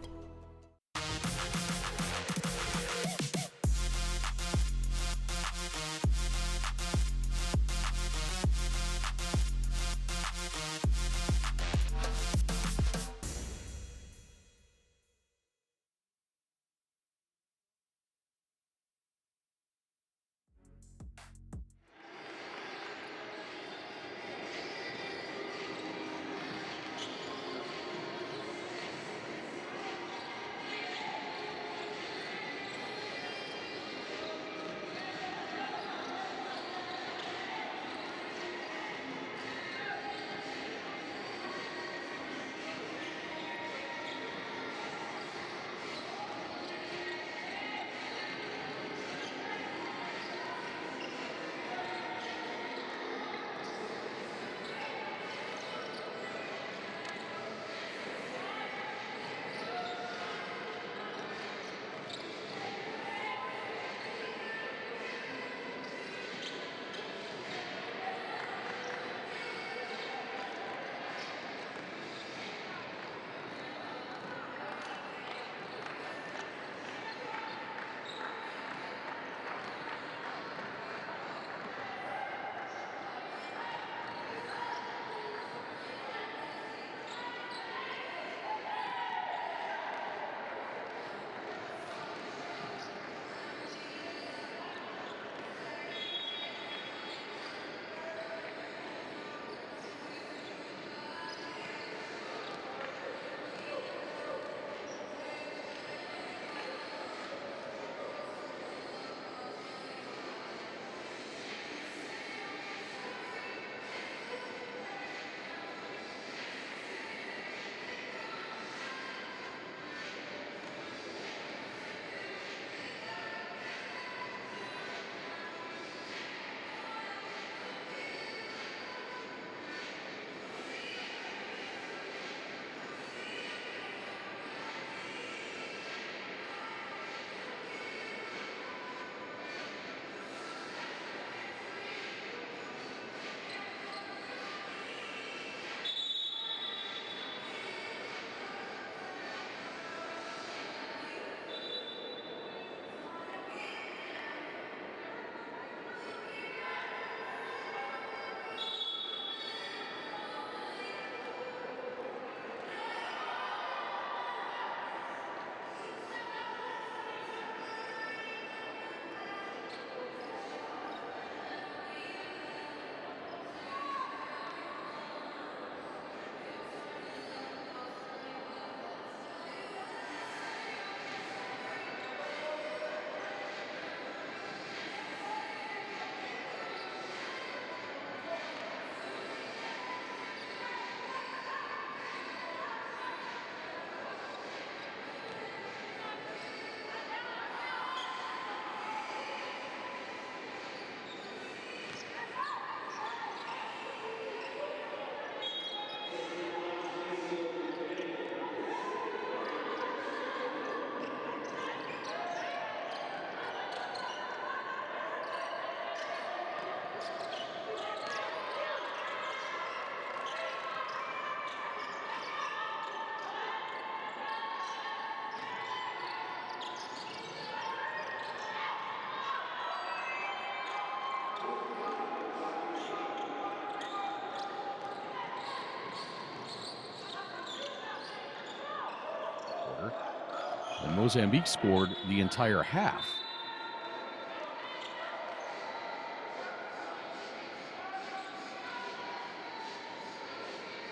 Mozambique scored the entire half.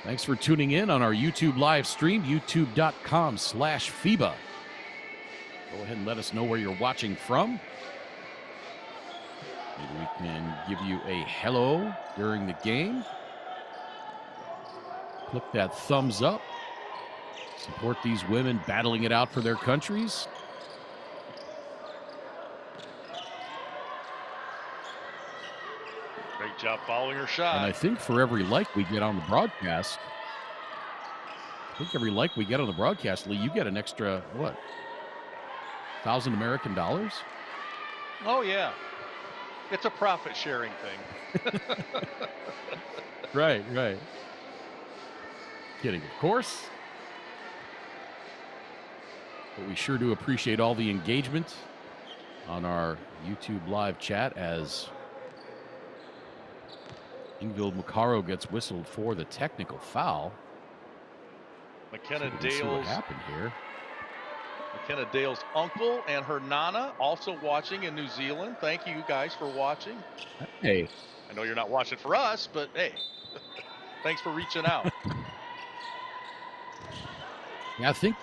Thanks for tuning in on our YouTube live stream, youtube.com/FIBA. Go ahead and let us know where you're watching from. Maybe we can give you a hello during the game. Click that thumbs up. Support these women battling it out for their countries. Great job following her shot. And I think for every like we get on the broadcast, Lee, you get an extra, what, 1,000 American dollars? Oh, yeah. It's a profit sharing thing. Right. Kidding, of course. But we sure do appreciate all the engagement on our YouTube live chat as Ingvild Macaro gets whistled for the technical foul. McKenna See what Dale's happened here. McKenna Dale's uncle and her nana also watching in New Zealand. Thank you guys for watching. Hey, I know you're not watching for us, but hey, thanks for reaching out. yeah, I think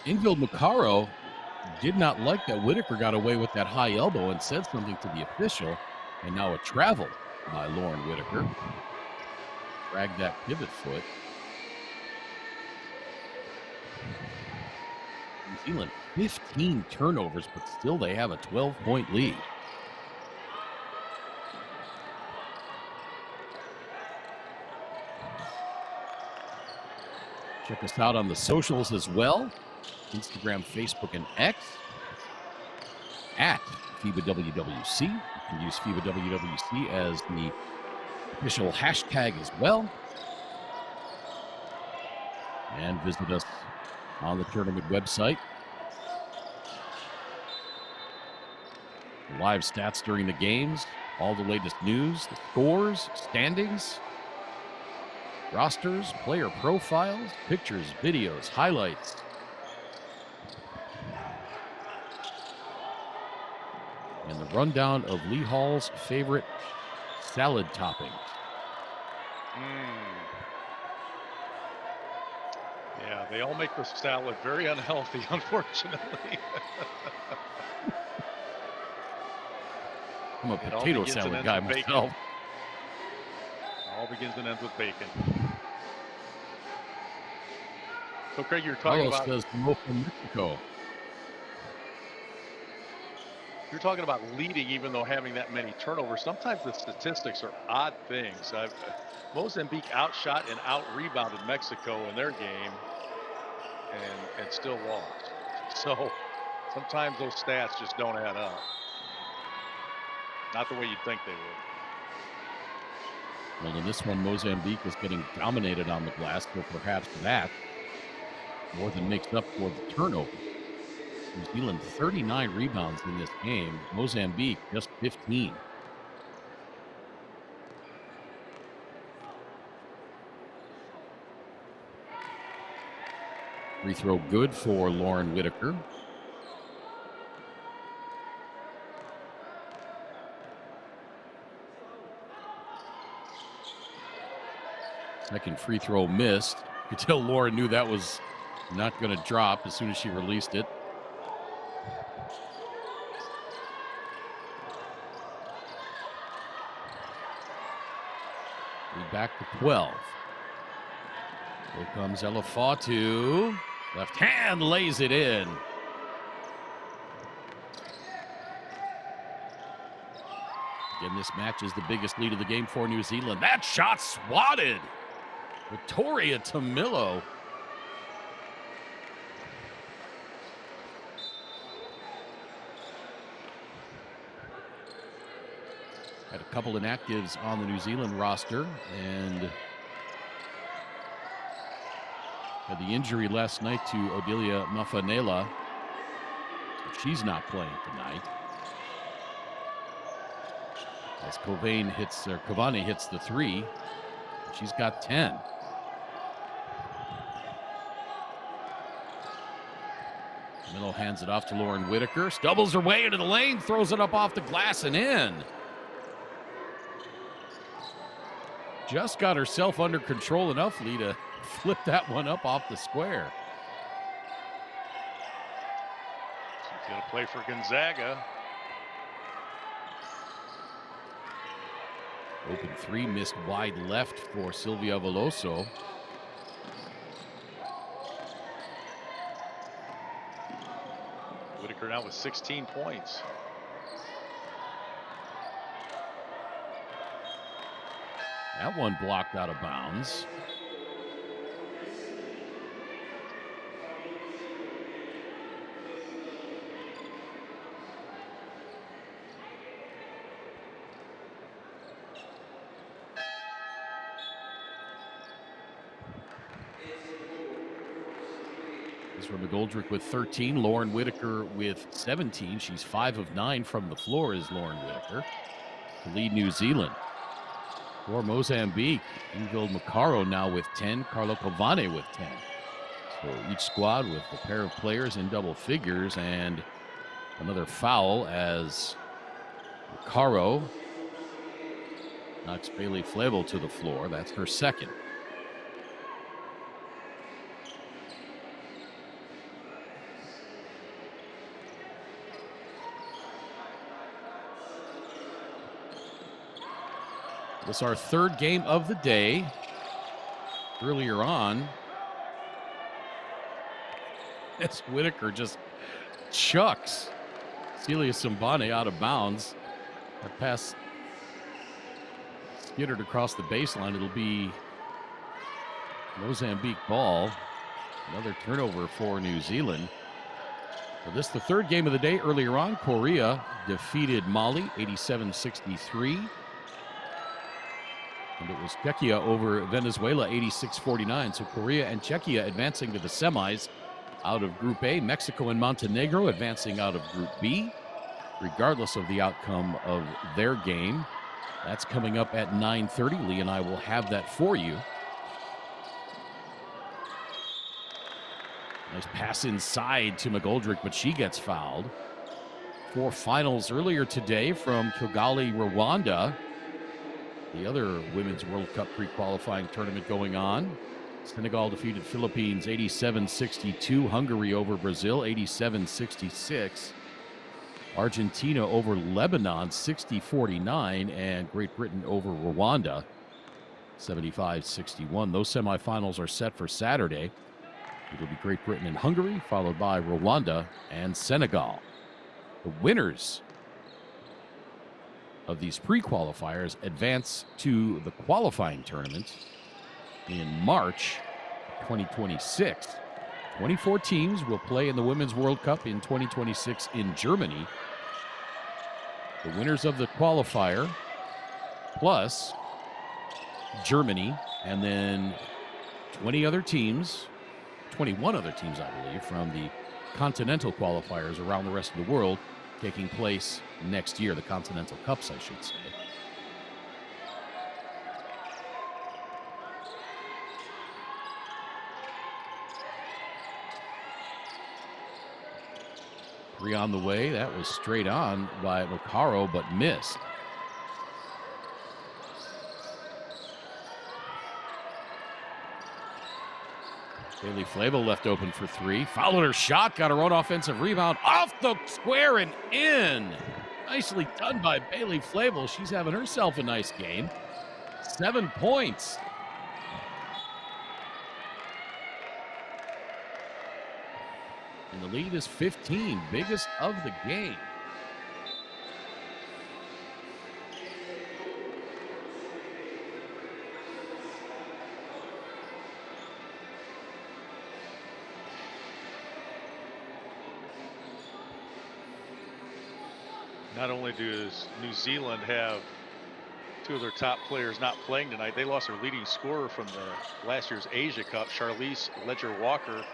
Ingvild Macaro did not like that Whitaker got away with that high elbow and said something to the official, and now a travel by Lauren Whitaker. Dragged that pivot foot. New Zealand, 15 turnovers, but still they have a 12-point lead. Check us out on the socials as well. Instagram, Facebook, and X. At FIBA WWC. You can use FIBA WWC as the official hashtag as well. And visit us on the tournament website. Live stats during the games, all the latest news, the scores, standings, rosters, player profiles, pictures, videos, highlights. And the rundown of Lee Hall's favorite salad toppings. Yeah, they all make the salad very unhealthy, unfortunately. I'm a It all potato begins and salad ends guy with bacon. myself. All begins and ends with bacon. So, Craig, you're talking Carlos about says no from Mexico. you're talking about leading, even though having that many turnovers. Sometimes the statistics are odd things. Mozambique outshot and out-rebounded Mexico in their game, and still lost. So sometimes those stats just don't add up. Not the way you'd think they would. Well, in this one, Mozambique is getting dominated on the glass, so perhaps that more than makes up for the turnover. New Zealand 39 rebounds in this game. Mozambique just 15. Free throw good for Lauren Whitaker. Second free throw missed. You could tell Lauren knew that was not going to drop as soon as she released it. Back to 12. Here comes Elefatu. Left hand lays it in. Again, this match is the biggest lead of the game for New Zealand. That shot swatted. Victoria Tamillo. Had a couple inactives on the New Zealand roster and had the injury last night to Odilia Mafanela. So she's not playing tonight. As Cavani hits the three, she's got 10. Milo hands it off to Lauren Whitaker. Stumbles her way into the lane, throws it up off the glass and in. Just got herself under control enough, Lee, to flip that one up off the square. She's going to play for Gonzaga. Open three, missed wide left for Silvia Veloso. Whitaker now with 16 points. That one blocked out of bounds. Ezra McGoldrick with 13, Lauren Whitaker with 17. She's 5 of 9 from the floor is Lauren Whitaker to lead New Zealand. For Mozambique, Ingvild Macaro now with 10, Carlo Cavani with 10. So each squad with a pair of players in double figures, and another foul as Macaro knocks Bailey Flevel to the floor. That's her second. This is our third game of the day. Earlier on, as Whitaker just chucks Celia Simbane out of bounds. That pass skittered across the baseline. It'll be Mozambique ball. Another turnover for New Zealand. So this is the third game of the day. Earlier on, Korea defeated Mali 87-63. And it was Czechia over Venezuela, 86-49. So Korea and Czechia advancing to the semis out of Group A. Mexico and Montenegro advancing out of Group B, regardless of the outcome of their game. That's coming up at 9:30. Lee and I will have that for you. Nice pass inside to McGoldrick, but she gets fouled. 4 finals earlier today from Kigali, Rwanda. The other Women's World Cup pre-qualifying tournament going on. Senegal defeated Philippines 87-62. Hungary over Brazil 87-66. Argentina over Lebanon 60-49. And Great Britain over Rwanda 75-61. Those semifinals are set for Saturday. It'll be Great Britain and Hungary, followed by Rwanda and Senegal. The winners of these pre-qualifiers advance to the qualifying tournament in March 2026. 24 teams will play in the Women's World Cup in 2026 in Germany. The winners of the qualifier plus Germany, and then 21 other teams, I believe, from the continental qualifiers around the rest of the world taking place next year, the Continental Cups, I should say. Three on the way. That was straight on by Macaro, but missed. Bailey Flevel left open for three. Followed her shot, got her own offensive rebound off the square and in. Nicely done by Bailey Flevel. She's having herself a nice game. 7 points. And the lead is 15, biggest of the game. Not only does New Zealand have 2 of their top players not playing tonight, they lost their leading scorer from the last year's Asia Cup. Charlize Ledger-Walker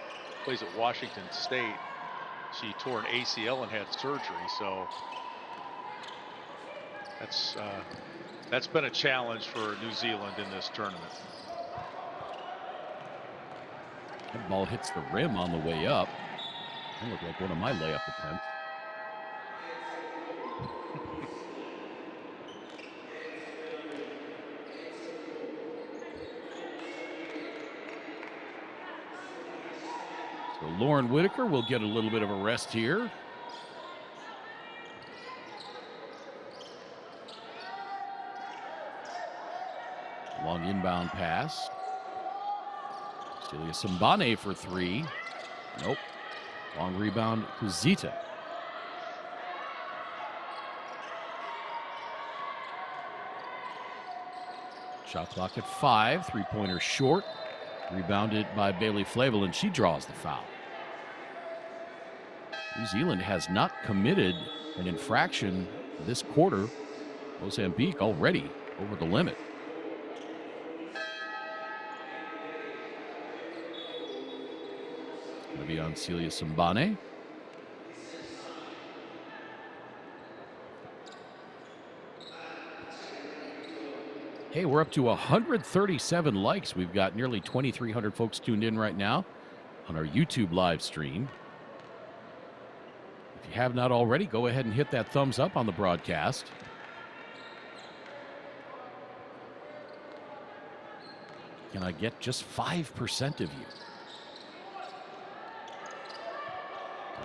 plays at Washington State. She tore an ACL and had surgery, so that's been a challenge for New Zealand in this tournament. That ball hits the rim on the way up. That looked like one of my layup attempts. So Lauren Whitaker will get a little bit of a rest here. Long inbound pass. Celia Simbane for three. Nope. Long rebound to Zita. Shot clock at 5. Three-pointer short. Rebounded by Bailey Flavel, and she draws the foul. New Zealand has not committed an infraction this quarter. Mozambique already over the limit. It's going to be on Celia Simbane. Hey, we're up to 137 likes. We've got nearly 2,300 folks tuned in right now on our YouTube live stream. If you have not already, go ahead and hit that thumbs up on the broadcast. Can I get just 5% of you?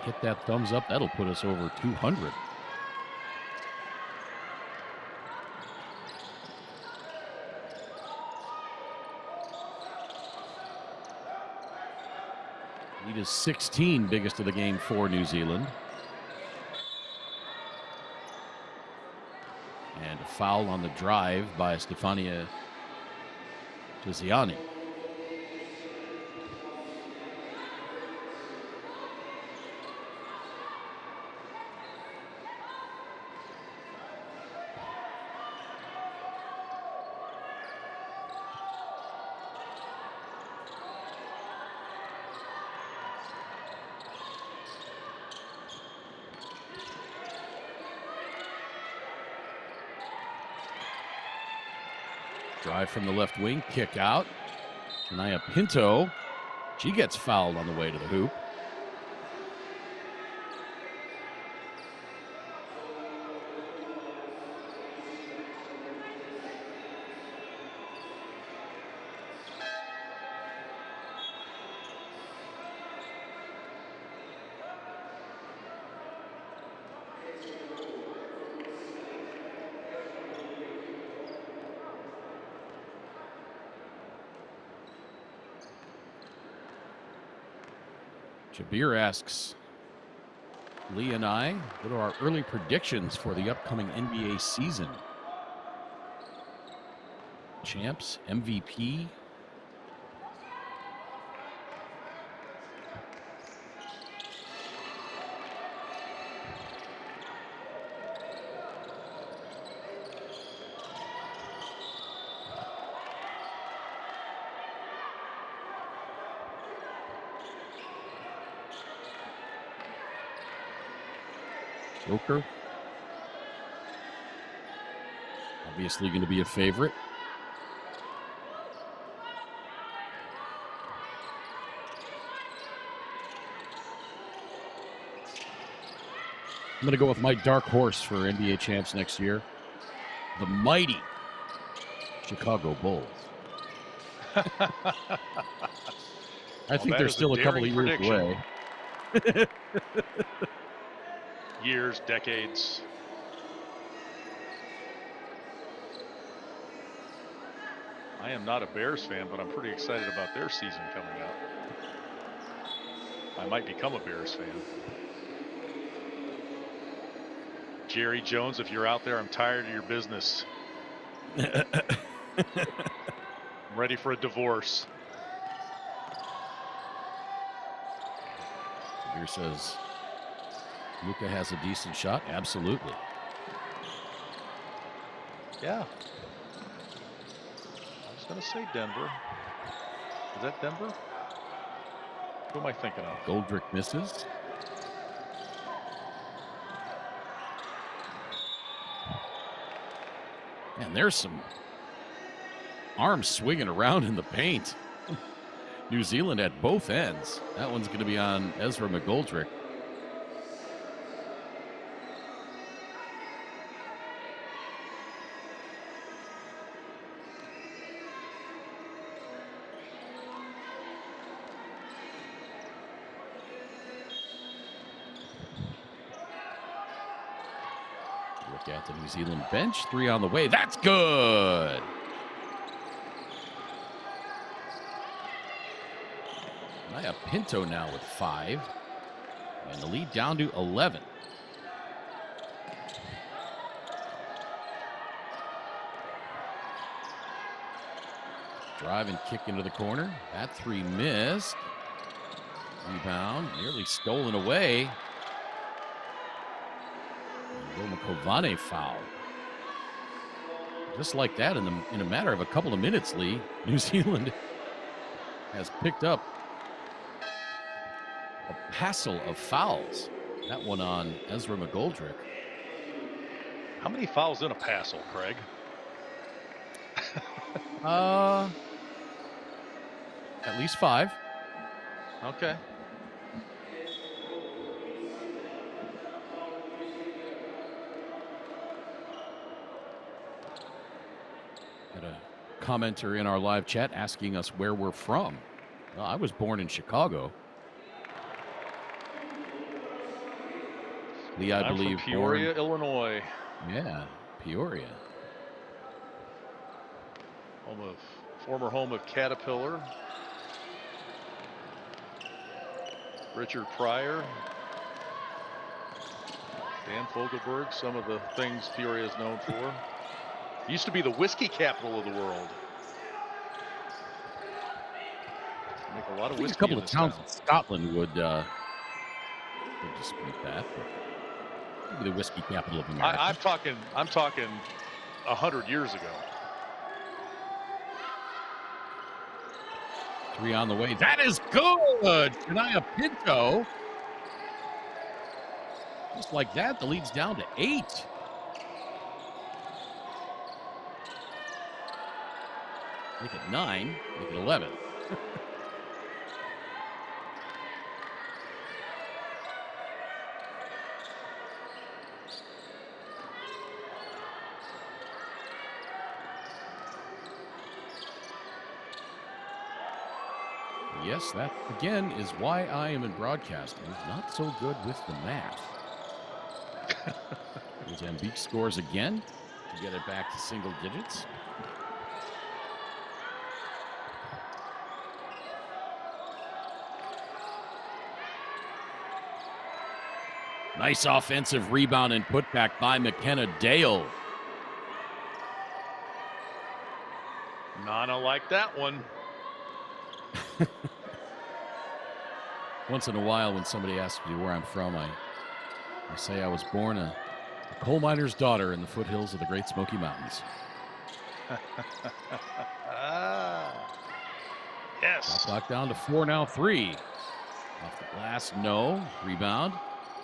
Hit that thumbs up. That'll put us over 200. Lead is 16, biggest of the game for New Zealand. And a foul on the drive by Stefania Tiziani. Drive from the left wing, kick out. Shania Pinto, she gets fouled on the way to the hoop. Jabir asks Lee and I, what are our early predictions for the upcoming NBA season? Champs, MVP? Joker, obviously going to be a favorite. I'm going to go with my dark horse for NBA champs next year, the mighty Chicago Bulls. I think they're still a couple of years away. Years, decades. I am not a Bears fan, but I'm pretty excited about their season coming up. I might become a Bears fan. Jerry Jones, if you're out there, I'm tired of your business. I'm ready for a divorce. Here says Luka has a decent shot. Absolutely. Yeah. I was going to say Denver. Is that Denver? Who am I thinking of? Goldrick misses. And there's some arms swinging around in the paint. New Zealand at both ends. That one's going to be on Ezra McGoldrick. Look at the New Zealand bench. 3 on the way. That's good. Naya Pinto now with 5. And the lead down to 11. Drive and kick into the corner. That 3 missed. Rebound nearly stolen away. Roma Kovane foul. Just like that, in a matter of a couple of minutes, Lee, New Zealand has picked up a passel of fouls. That one on Ezra McGoldrick. How many fouls in a passel, Craig? At least 5. Okay. Had a commenter in our live chat asking us where we're from. Well, I was born in Chicago. Lee, I I'm believe, from Peoria, Illinois. Yeah, Peoria. Former home of Caterpillar. Richard Pryor. Dan Fogelberg, some of the things Peoria is known for. Used to be the whiskey capital of the world. Make a lot of I think whiskey a couple in of this towns town. in Scotland would dispute that. But maybe the whiskey capital of America. I'm talking 100 years ago. 3 on the way. That is good. Shania Pinto. Just like that, the lead's down to 8. Make it 9. Make it 11. Yes, that again is why I am in broadcasting. Not so good with the math. Mozambique scores again to get it back to single digits. Nice offensive rebound and putback by McKenna Dale. Nana liked that one. Once in a while, when somebody asks me where I'm from, I say I was born a coal miner's daughter in the foothills of the Great Smoky Mountains. Yes. Shot clock down to 4 now. 3. Off the glass, no. Rebound.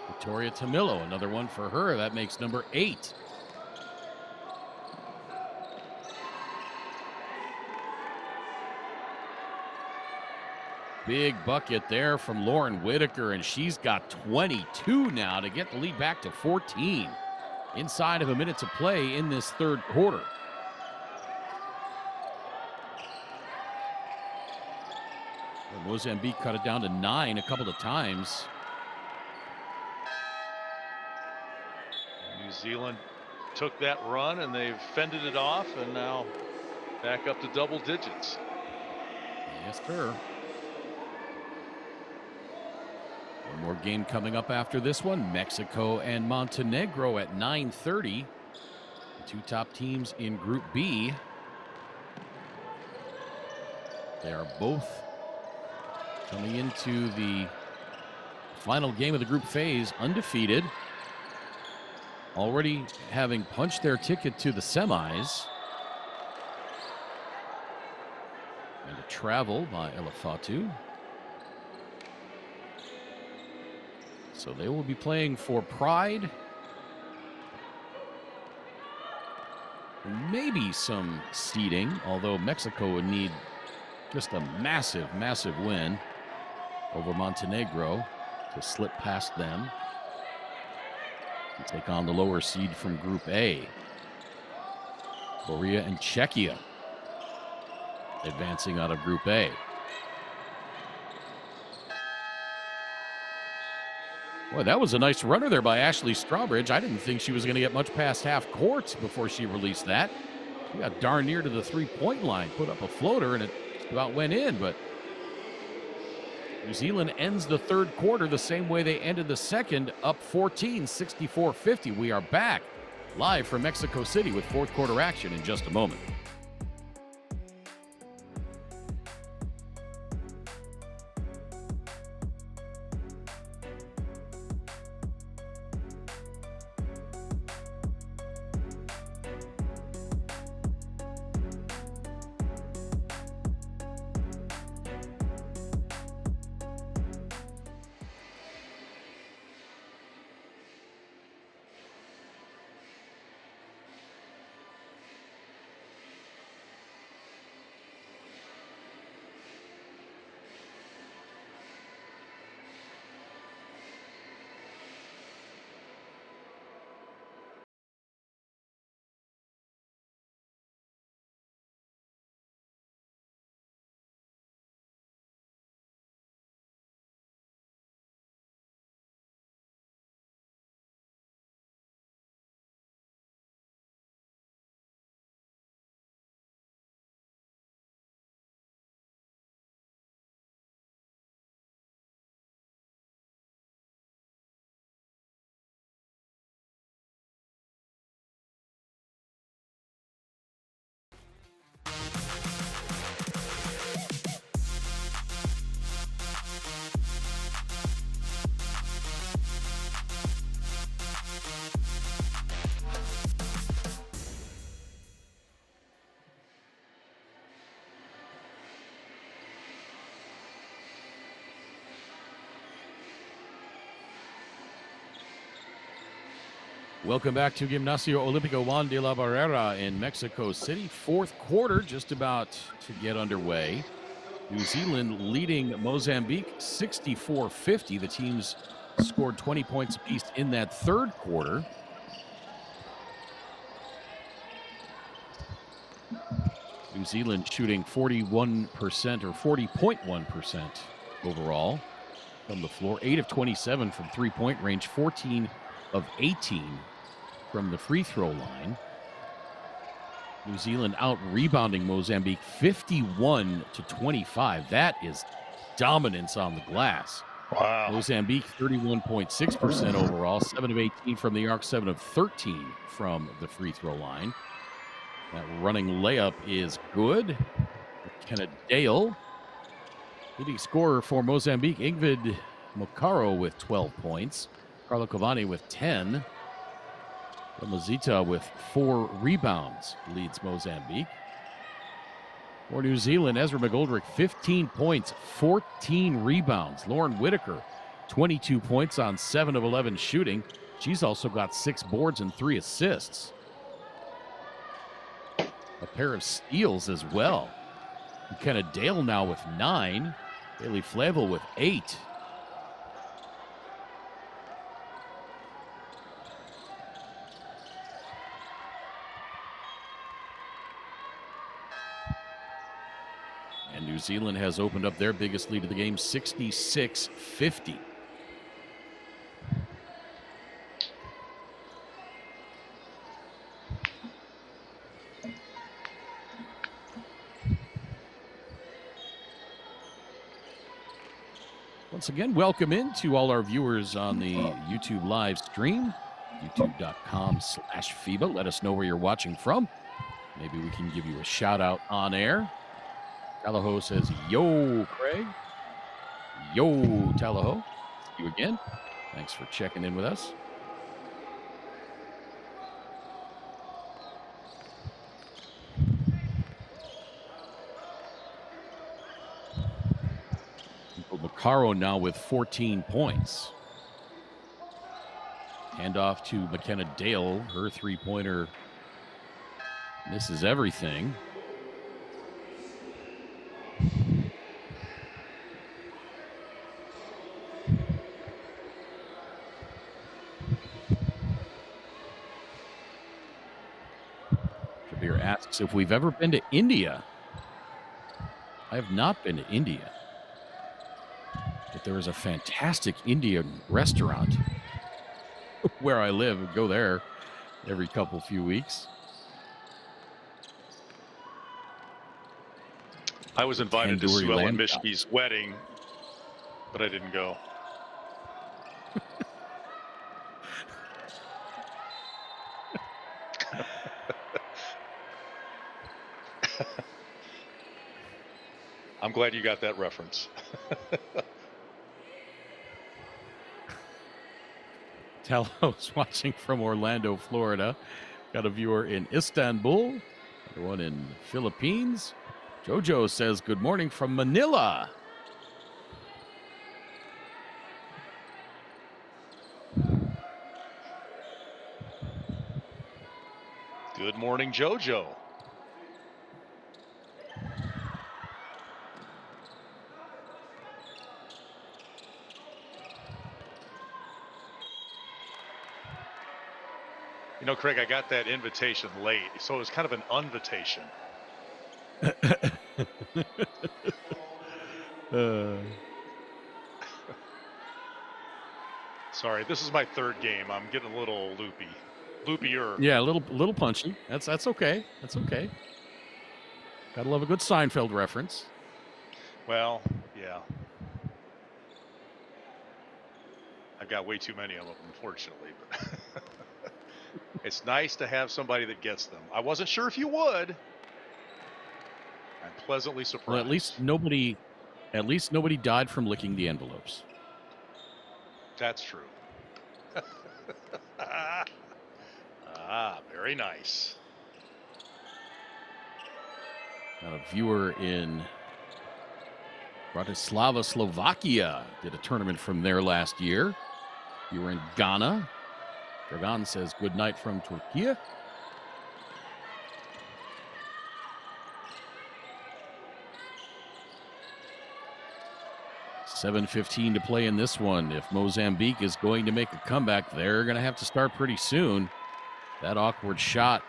Victoria Tamillo, another one for her. That makes number 8. Big bucket there from Lauren Whitaker, and she's got 22 now to get the lead back to 14. Inside of a minute to play in this third quarter. Well, Mozambique cut it down to 9 a couple of times. New Zealand took that run and they've fended it off and now back up to double digits. Yes, sir. One more game coming up after this one. Mexico and Montenegro at 9:30. The 2 top teams in Group B. They are both coming into the final game of the group phase undefeated. Already having punched their ticket to the semis. And a travel by Elefatu. So they will be playing for pride. Maybe some seeding, although Mexico would need just a massive, massive win over Montenegro to slip past them and take on the lower seed from Group A. Korea and Czechia advancing out of Group A. Boy, that was a nice runner there by Ashley Strawbridge. I didn't think she was going to get much past half court before she released that. She got darn near to the three-point line, put up a floater, and it just about went in. But New Zealand ends the third quarter the same way they ended the second, up 14, 64-50. We are back live from Mexico City with fourth quarter action in just a moment. Welcome back to Gimnasio Olímpico Juan de la Barrera in Mexico City. Fourth quarter just about to get underway. New Zealand leading Mozambique 64-50. The teams scored 20 points apiece in that third quarter. New Zealand shooting 41% or 40.1% overall from the floor. 8 of 27 from three-point range, 14 of 18 from the free throw line. New Zealand out rebounding Mozambique 51-25. That is dominance on the glass. Wow. Mozambique 31.6% overall, 7 of 18 from the arc, 7 of 13 from the free throw line. That running layup is good. McKenna Dale, leading scorer for Mozambique, Ingrid Mokaro with 12 points. Carla Cavani with 10. Mazita with 4 rebounds leads Mozambique. For New Zealand, Ezra McGoldrick, 15 points, 14 rebounds. Lauren Whitaker, 22 points on 7 of 11 shooting. She's also got 6 boards and 3 assists. A pair of steals as well. McKenna Dale now with 9. Bailey Flavel with 8. And New Zealand has opened up their biggest lead of the game, 66-50. Once again, welcome in to all our viewers on the YouTube live stream, youtube.com/FIBA. Let us know where you're watching from. Maybe we can give you a shout out on air. Tallahassee says, yo, Craig. Yo, Tallahassee. See you again. Thanks for checking in with us. Macaro now with 14 points. Hand off to McKenna Dale. Her three-pointer misses everything. Kabir asks if we've ever been to India. I have not been to India. But there is a fantastic Indian restaurant where I live. I go there every few weeks. I was invited to Tandoori Sue Ellen lamb Mishke's wedding, but I didn't go. I'm glad you got that reference. Talos watching from Orlando, Florida. Got a viewer in Istanbul, another one in the Philippines. Jojo says, good morning from Manila. Good morning, JoJo. You know, Craig, I got that invitation late, so it was kind of an invitation. Sorry, this is my third game. I'm getting a little loopy. Loopier. Yeah, a little punchy. That's okay. That's okay. Gotta love a good Seinfeld reference. Well, yeah. I've got way too many of them, unfortunately. But it's nice to have somebody that gets them. I wasn't sure if you would. I'm pleasantly surprised. Well, at least nobody died from licking the envelopes. That's true. Very nice. Got a viewer in Bratislava, Slovakia. Did a tournament from there last year. Viewer in Ghana. Dragan says good night from Turkey. $7:15 to play in this one. If Mozambique is going to make a comeback, they're going to have to start pretty soon. That awkward shot,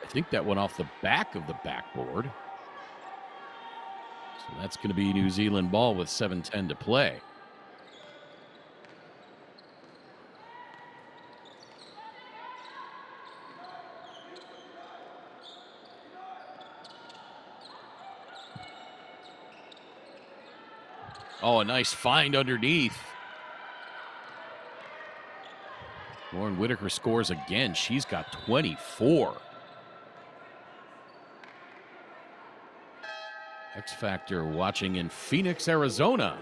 I think that went off the back of the backboard. So that's going to be New Zealand ball with 7:10 to play. Oh, a nice find underneath. Lauren Whitaker scores again. She's got 24. X Factor watching in Phoenix, Arizona.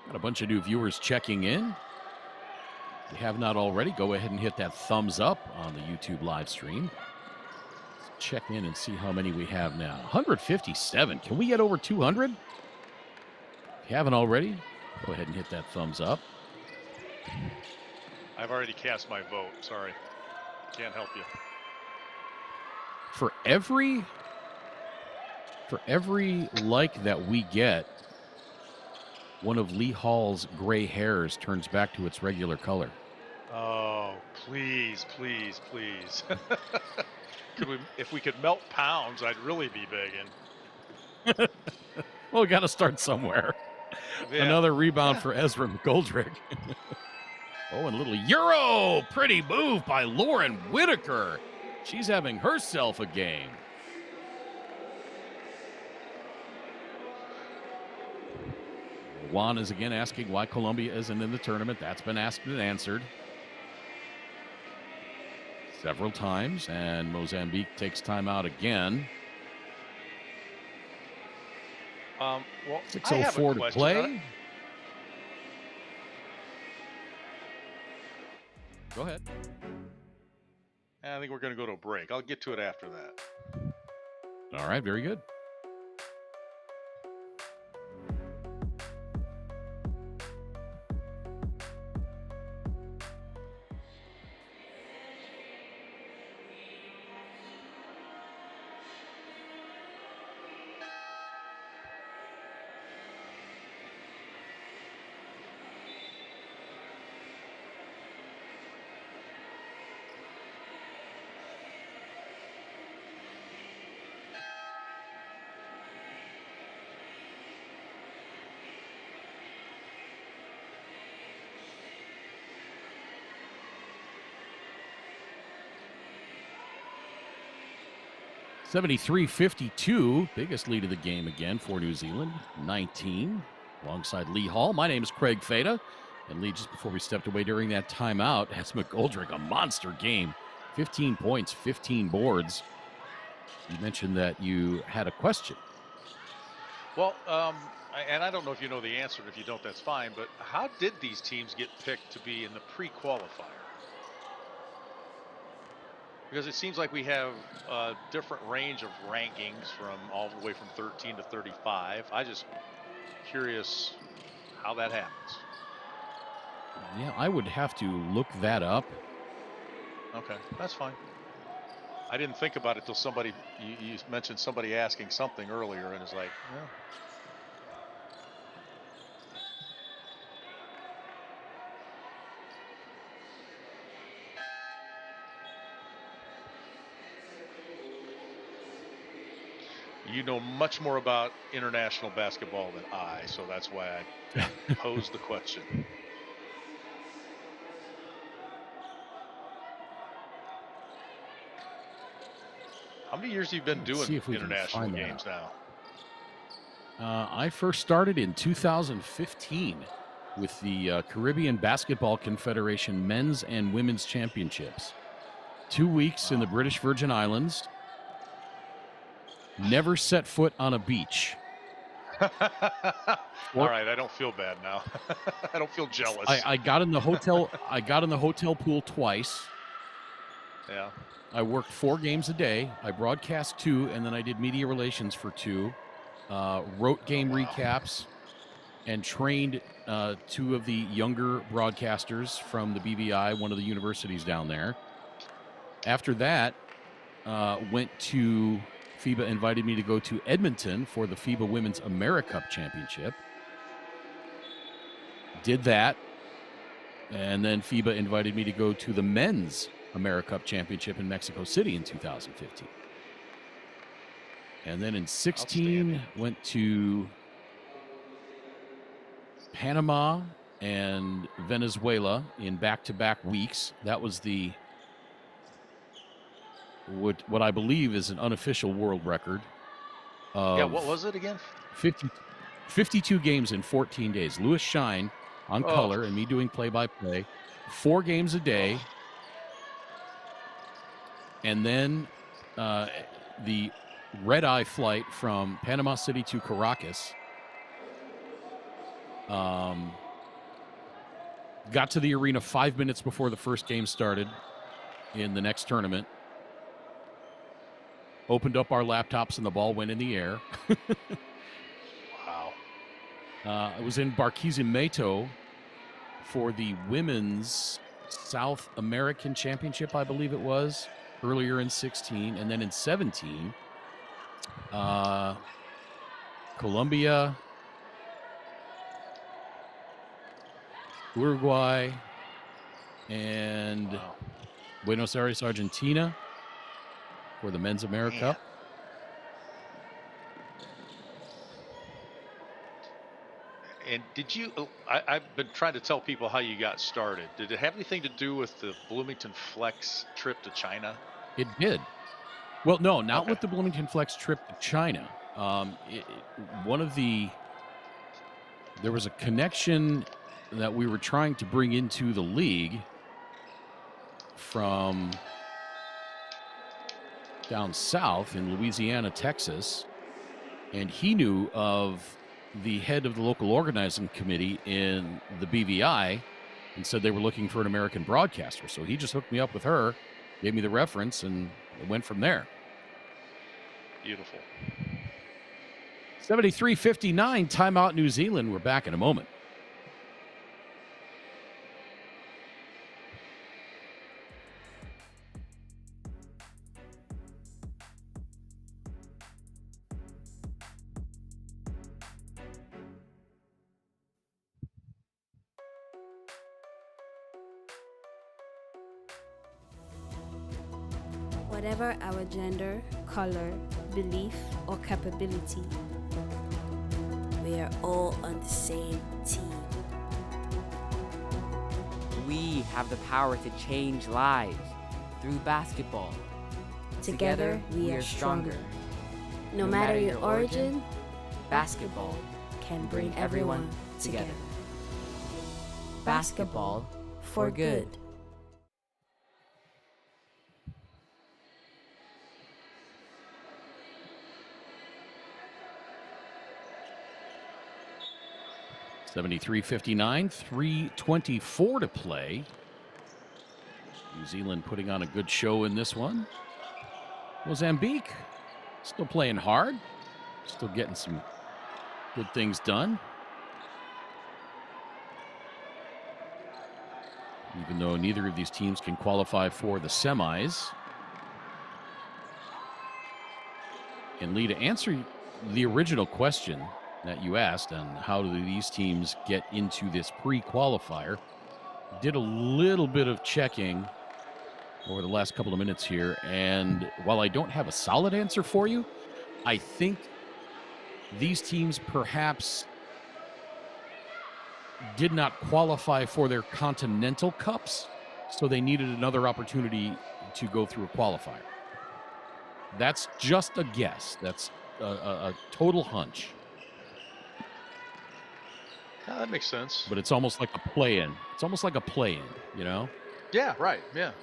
Got a bunch of new viewers checking in. If you have not already, go ahead and hit that thumbs up on the YouTube live stream. Let's check in and see how many we have now. 157. Can we get over 200? If you haven't already, go ahead and hit that thumbs up. I've already cast my vote. Sorry. Can't help you. For every like that we get, one of Lee Hall's gray hairs turns back to its regular color. Oh, please, please, please. If we could melt pounds, I'd really be begging. Well, we got to start somewhere. Yeah. Another rebound for Ezra McGoldrick. Oh, and a little Euro. Pretty move by Lauren Whitaker. She's having herself a game. Juan is again asking why Colombia isn't in the tournament. That's been asked and answered several times, and Mozambique takes time out again. Well, 6:04 to play. Go ahead. I think we're going to go to a break. I'll get to it after that. All right, very good. 73-52, biggest lead of the game again for New Zealand, 19, alongside Lee Hall. My name is Craig Feda, and Lee, just before we stepped away during that timeout, has McGoldrick, a monster game, 15 points, 15 boards. You mentioned that you had a question. Well, and I don't know if you know the answer, and if you don't, that's fine, but how did these teams get picked to be in the pre-qualifier? Because it seems like we have a different range of rankings from all the way from 13 to 35. I just curious how that happens. Yeah, I would have to look that up. Okay, that's fine. I didn't think about it till somebody, you mentioned somebody asking something earlier, and it's like, yeah. You know much more about international basketball than I, so that's why I posed the question. How many years have you been Let's doing see if we can international find that games now? I first started in 2015 with the Caribbean Basketball Confederation Men's and Women's Championships. 2 weeks in the British Virgin Islands. Never set foot on a beach. All right, I don't feel bad now. I don't feel jealous. I got in the hotel. I got in the hotel pool twice. Yeah. I worked 4 games a day. I broadcast 2, and then I did media relations for 2. Wrote game recaps, and trained 2 of the younger broadcasters from the BVI, one of the universities down there. After that, went to FIBA, invited me to go to Edmonton for the FIBA Women's AmeriCup Championship. Did that, and then FIBA invited me to go to the Men's AmeriCup Championship in Mexico City in 2015. And then in 16, went to Panama and Venezuela in back-to-back weeks. That was the what I believe is an unofficial world record. Yeah, what was it again? 52 games in 14 days. Louis Shine on color and me doing play-by-play. 4 games a day. And then the red-eye flight from Panama City to Caracas. Got to the arena 5 minutes before the first game started in the next tournament. Opened up our laptops and the ball went in the air. Wow. I was in Barquisimeto for the Women's South American Championship, I believe it was, earlier in 16. And then in 17, Colombia, Uruguay, and Buenos Aires, Argentina for the Men's AmeriCup. And did you, I've been trying to tell people how you got started. Did it have anything to do with the Bloomington Flex trip to China? It did. Well, no, not with the Bloomington Flex trip to China. There was a connection that we were trying to bring into the league from down south in Louisiana, Texas, and he knew of the head of the local organizing committee in the BVI and said they were looking for an American broadcaster. So he just hooked me up with her, gave me the reference, and it went from there. Beautiful. 73-59, timeout New Zealand. We're back in a moment. Whatever our gender, color, belief, or capability, we are all on the same team. We have the power to change lives through basketball. Together, we are stronger. No matter your origin, basketball can bring everyone together. Basketball for good. (73-59), 3:24 to play. New Zealand putting on a good show in this one. Mozambique still playing hard, still getting some good things done. Even though neither of these teams can qualify for the semis. And Lee, to answer the original question that you asked on how do these teams get into this pre-qualifier, did a little bit of checking over the last couple of minutes here, and while I don't have a solid answer for you, I think these teams perhaps did not qualify for their Continental Cups, so they needed another opportunity to go through a qualifier. That's just a guess. That's a total hunch. Yeah, that makes sense. But it's almost like a play-in. It's almost like a play-in, you know? Yeah, right. Yeah.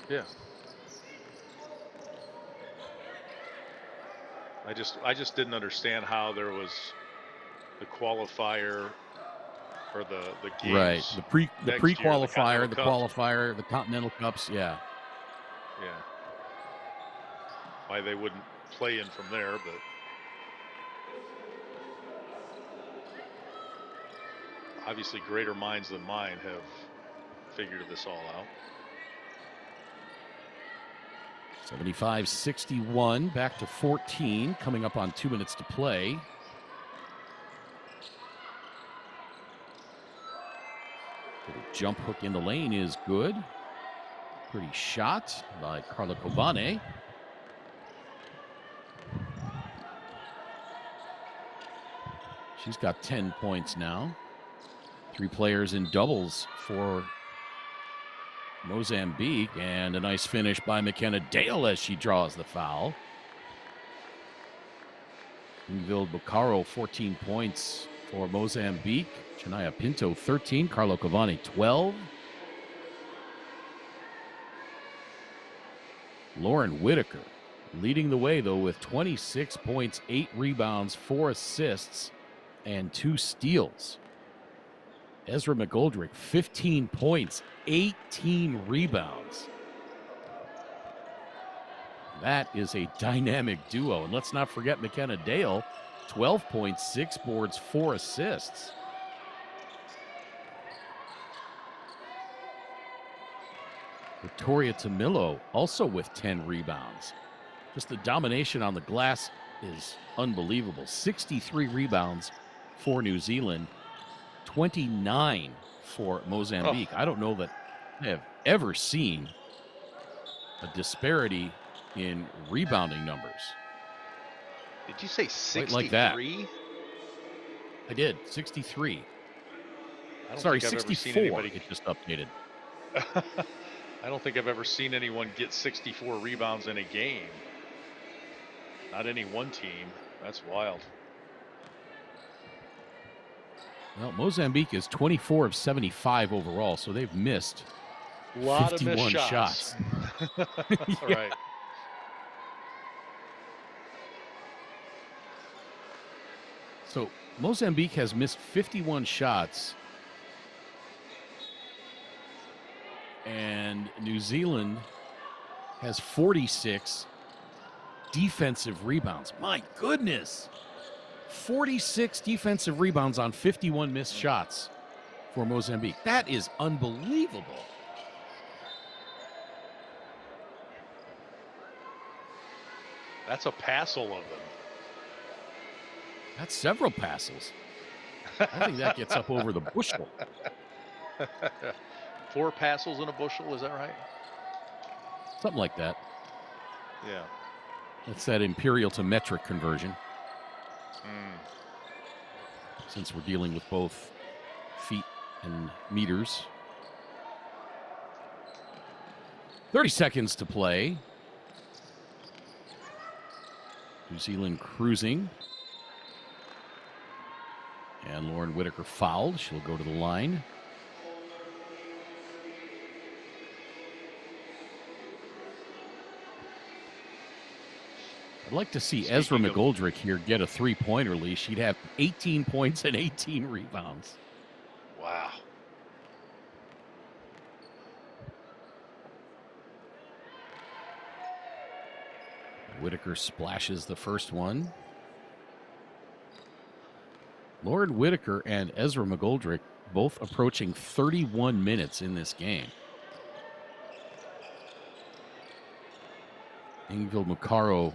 I just didn't understand how there was the qualifier or the games. Right. The pre-qualifier, the Continental Cups. qualifier, the Continental Cups, yeah. Yeah. Why they wouldn't play in from there, but obviously greater minds than mine have figured this all out. 75-61, back to 14, coming up on 2 minutes to play. The jump hook in the lane is good. Pretty shot by Carla Kobane. She's got 10 points now. 3 players in doubles for Mozambique, and a nice finish by McKenna Dale as she draws the foul. Ingvild Bucaro, 14 points for Mozambique. Shania Pinto, 13. Carlo Cavani, 12. Lauren Whitaker leading the way, though, with 26 points, 8 rebounds, 4 assists, and 2 steals. Ezra McGoldrick, 15 points, 18 rebounds. That is a dynamic duo. And let's not forget McKenna Dale, 12 points, 6 boards, 4 assists. Victoria Tamillo also with 10 rebounds. Just the domination on the glass is unbelievable. 63 rebounds for New Zealand, 29 for Mozambique. I don't know that I have ever seen a disparity in rebounding numbers. Did you say 63? Like that. I did, 63. Sorry, 64. It just updated. I don't think I've ever seen anyone get 64 rebounds in a game. Not any one team. That's wild. Well, Mozambique is 24 of 75 overall, so they've missed a lot 51 of missed shots. All right. So Mozambique has missed 51 shots, and New Zealand has 46 defensive rebounds. My goodness. 46 defensive rebounds on 51 missed shots for Mozambique. That is unbelievable. That's a passel of them. That's several passes. I think that gets up over the bushel. 4 passels in a bushel, is that right? Something like that. Yeah. That's that imperial to metric conversion. Since we're dealing with both feet and meters. 30 seconds to play. New Zealand cruising. And Lauren Whitaker fouled. She'll go to the line. I'd like to see Ezra McGoldrick here get a three-point release. She'd have 18 points and 18 rebounds. Wow. Whitaker splashes the first one. Lauren Whitaker and Ezra McGoldrick both approaching 31 minutes in this game. Ingvild Macaro,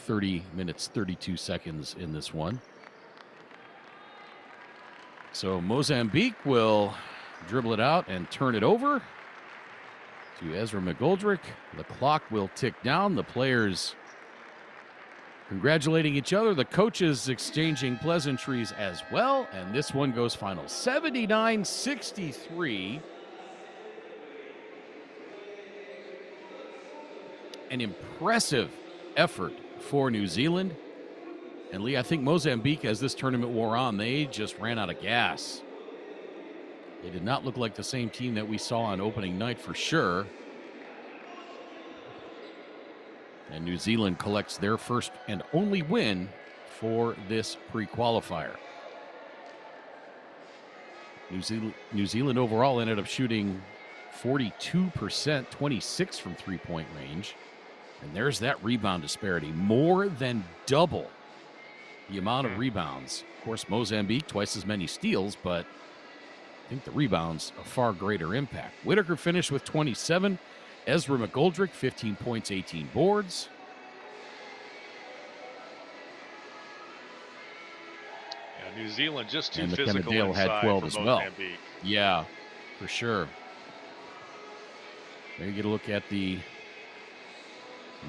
30 minutes, 32 seconds in this one. So Mozambique will dribble it out and turn it over to Ezra McGoldrick. The clock will tick down. The players congratulating each other. The coaches exchanging pleasantries as well. And this one goes final 79-63. An impressive effort for New Zealand. And Lee, I think Mozambique, as this tournament wore on, they just ran out of gas. They did not look like the same team that we saw on opening night for sure. And New Zealand collects their first and only win for this pre-qualifier. New Zealand overall ended up shooting 42%, 26 from three-point range. And there's that rebound disparity, more than double the amount of rebounds. Of course, Mozambique, twice as many steals, but I think the rebounds a far greater impact. Whitaker finished with 27. Ezra McGoldrick, 15 points, 18 boards. Yeah, New Zealand just too And physical Dale inside had 12 for as well. Mozambique. Yeah, for sure. There you get a look at the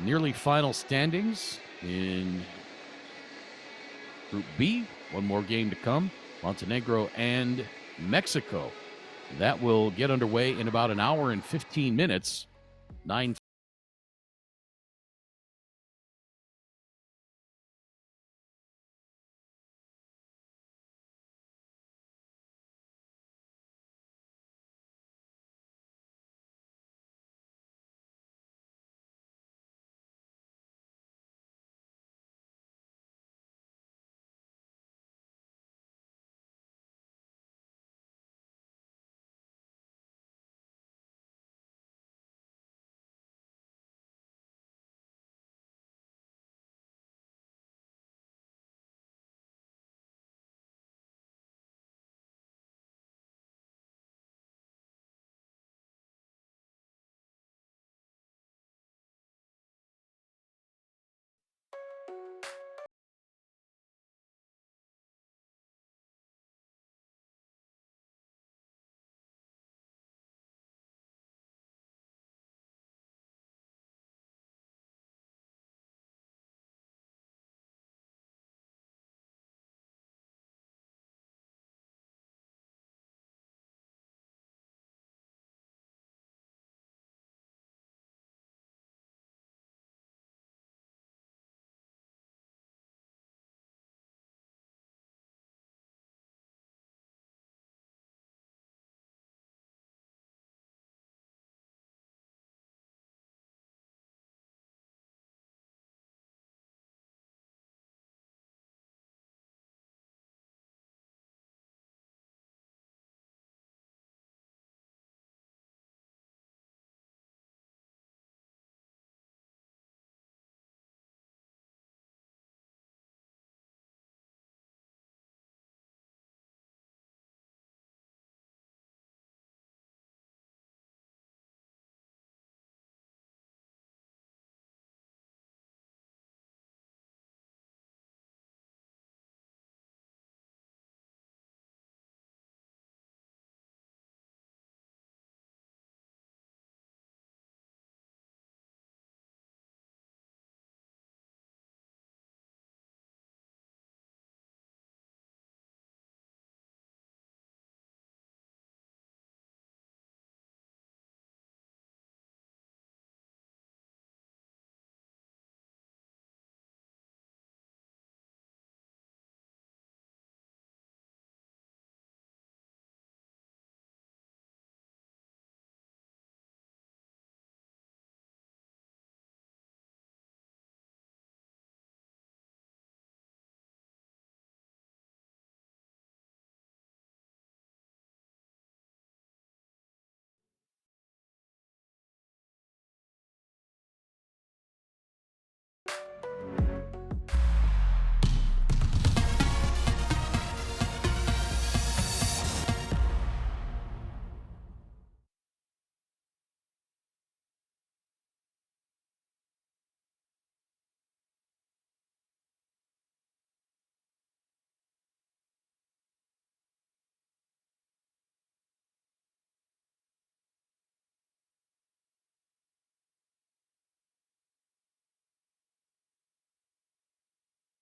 nearly final standings in Group B. One more game to come. Montenegro and Mexico. That will get underway in about an hour and 15 minutes. 9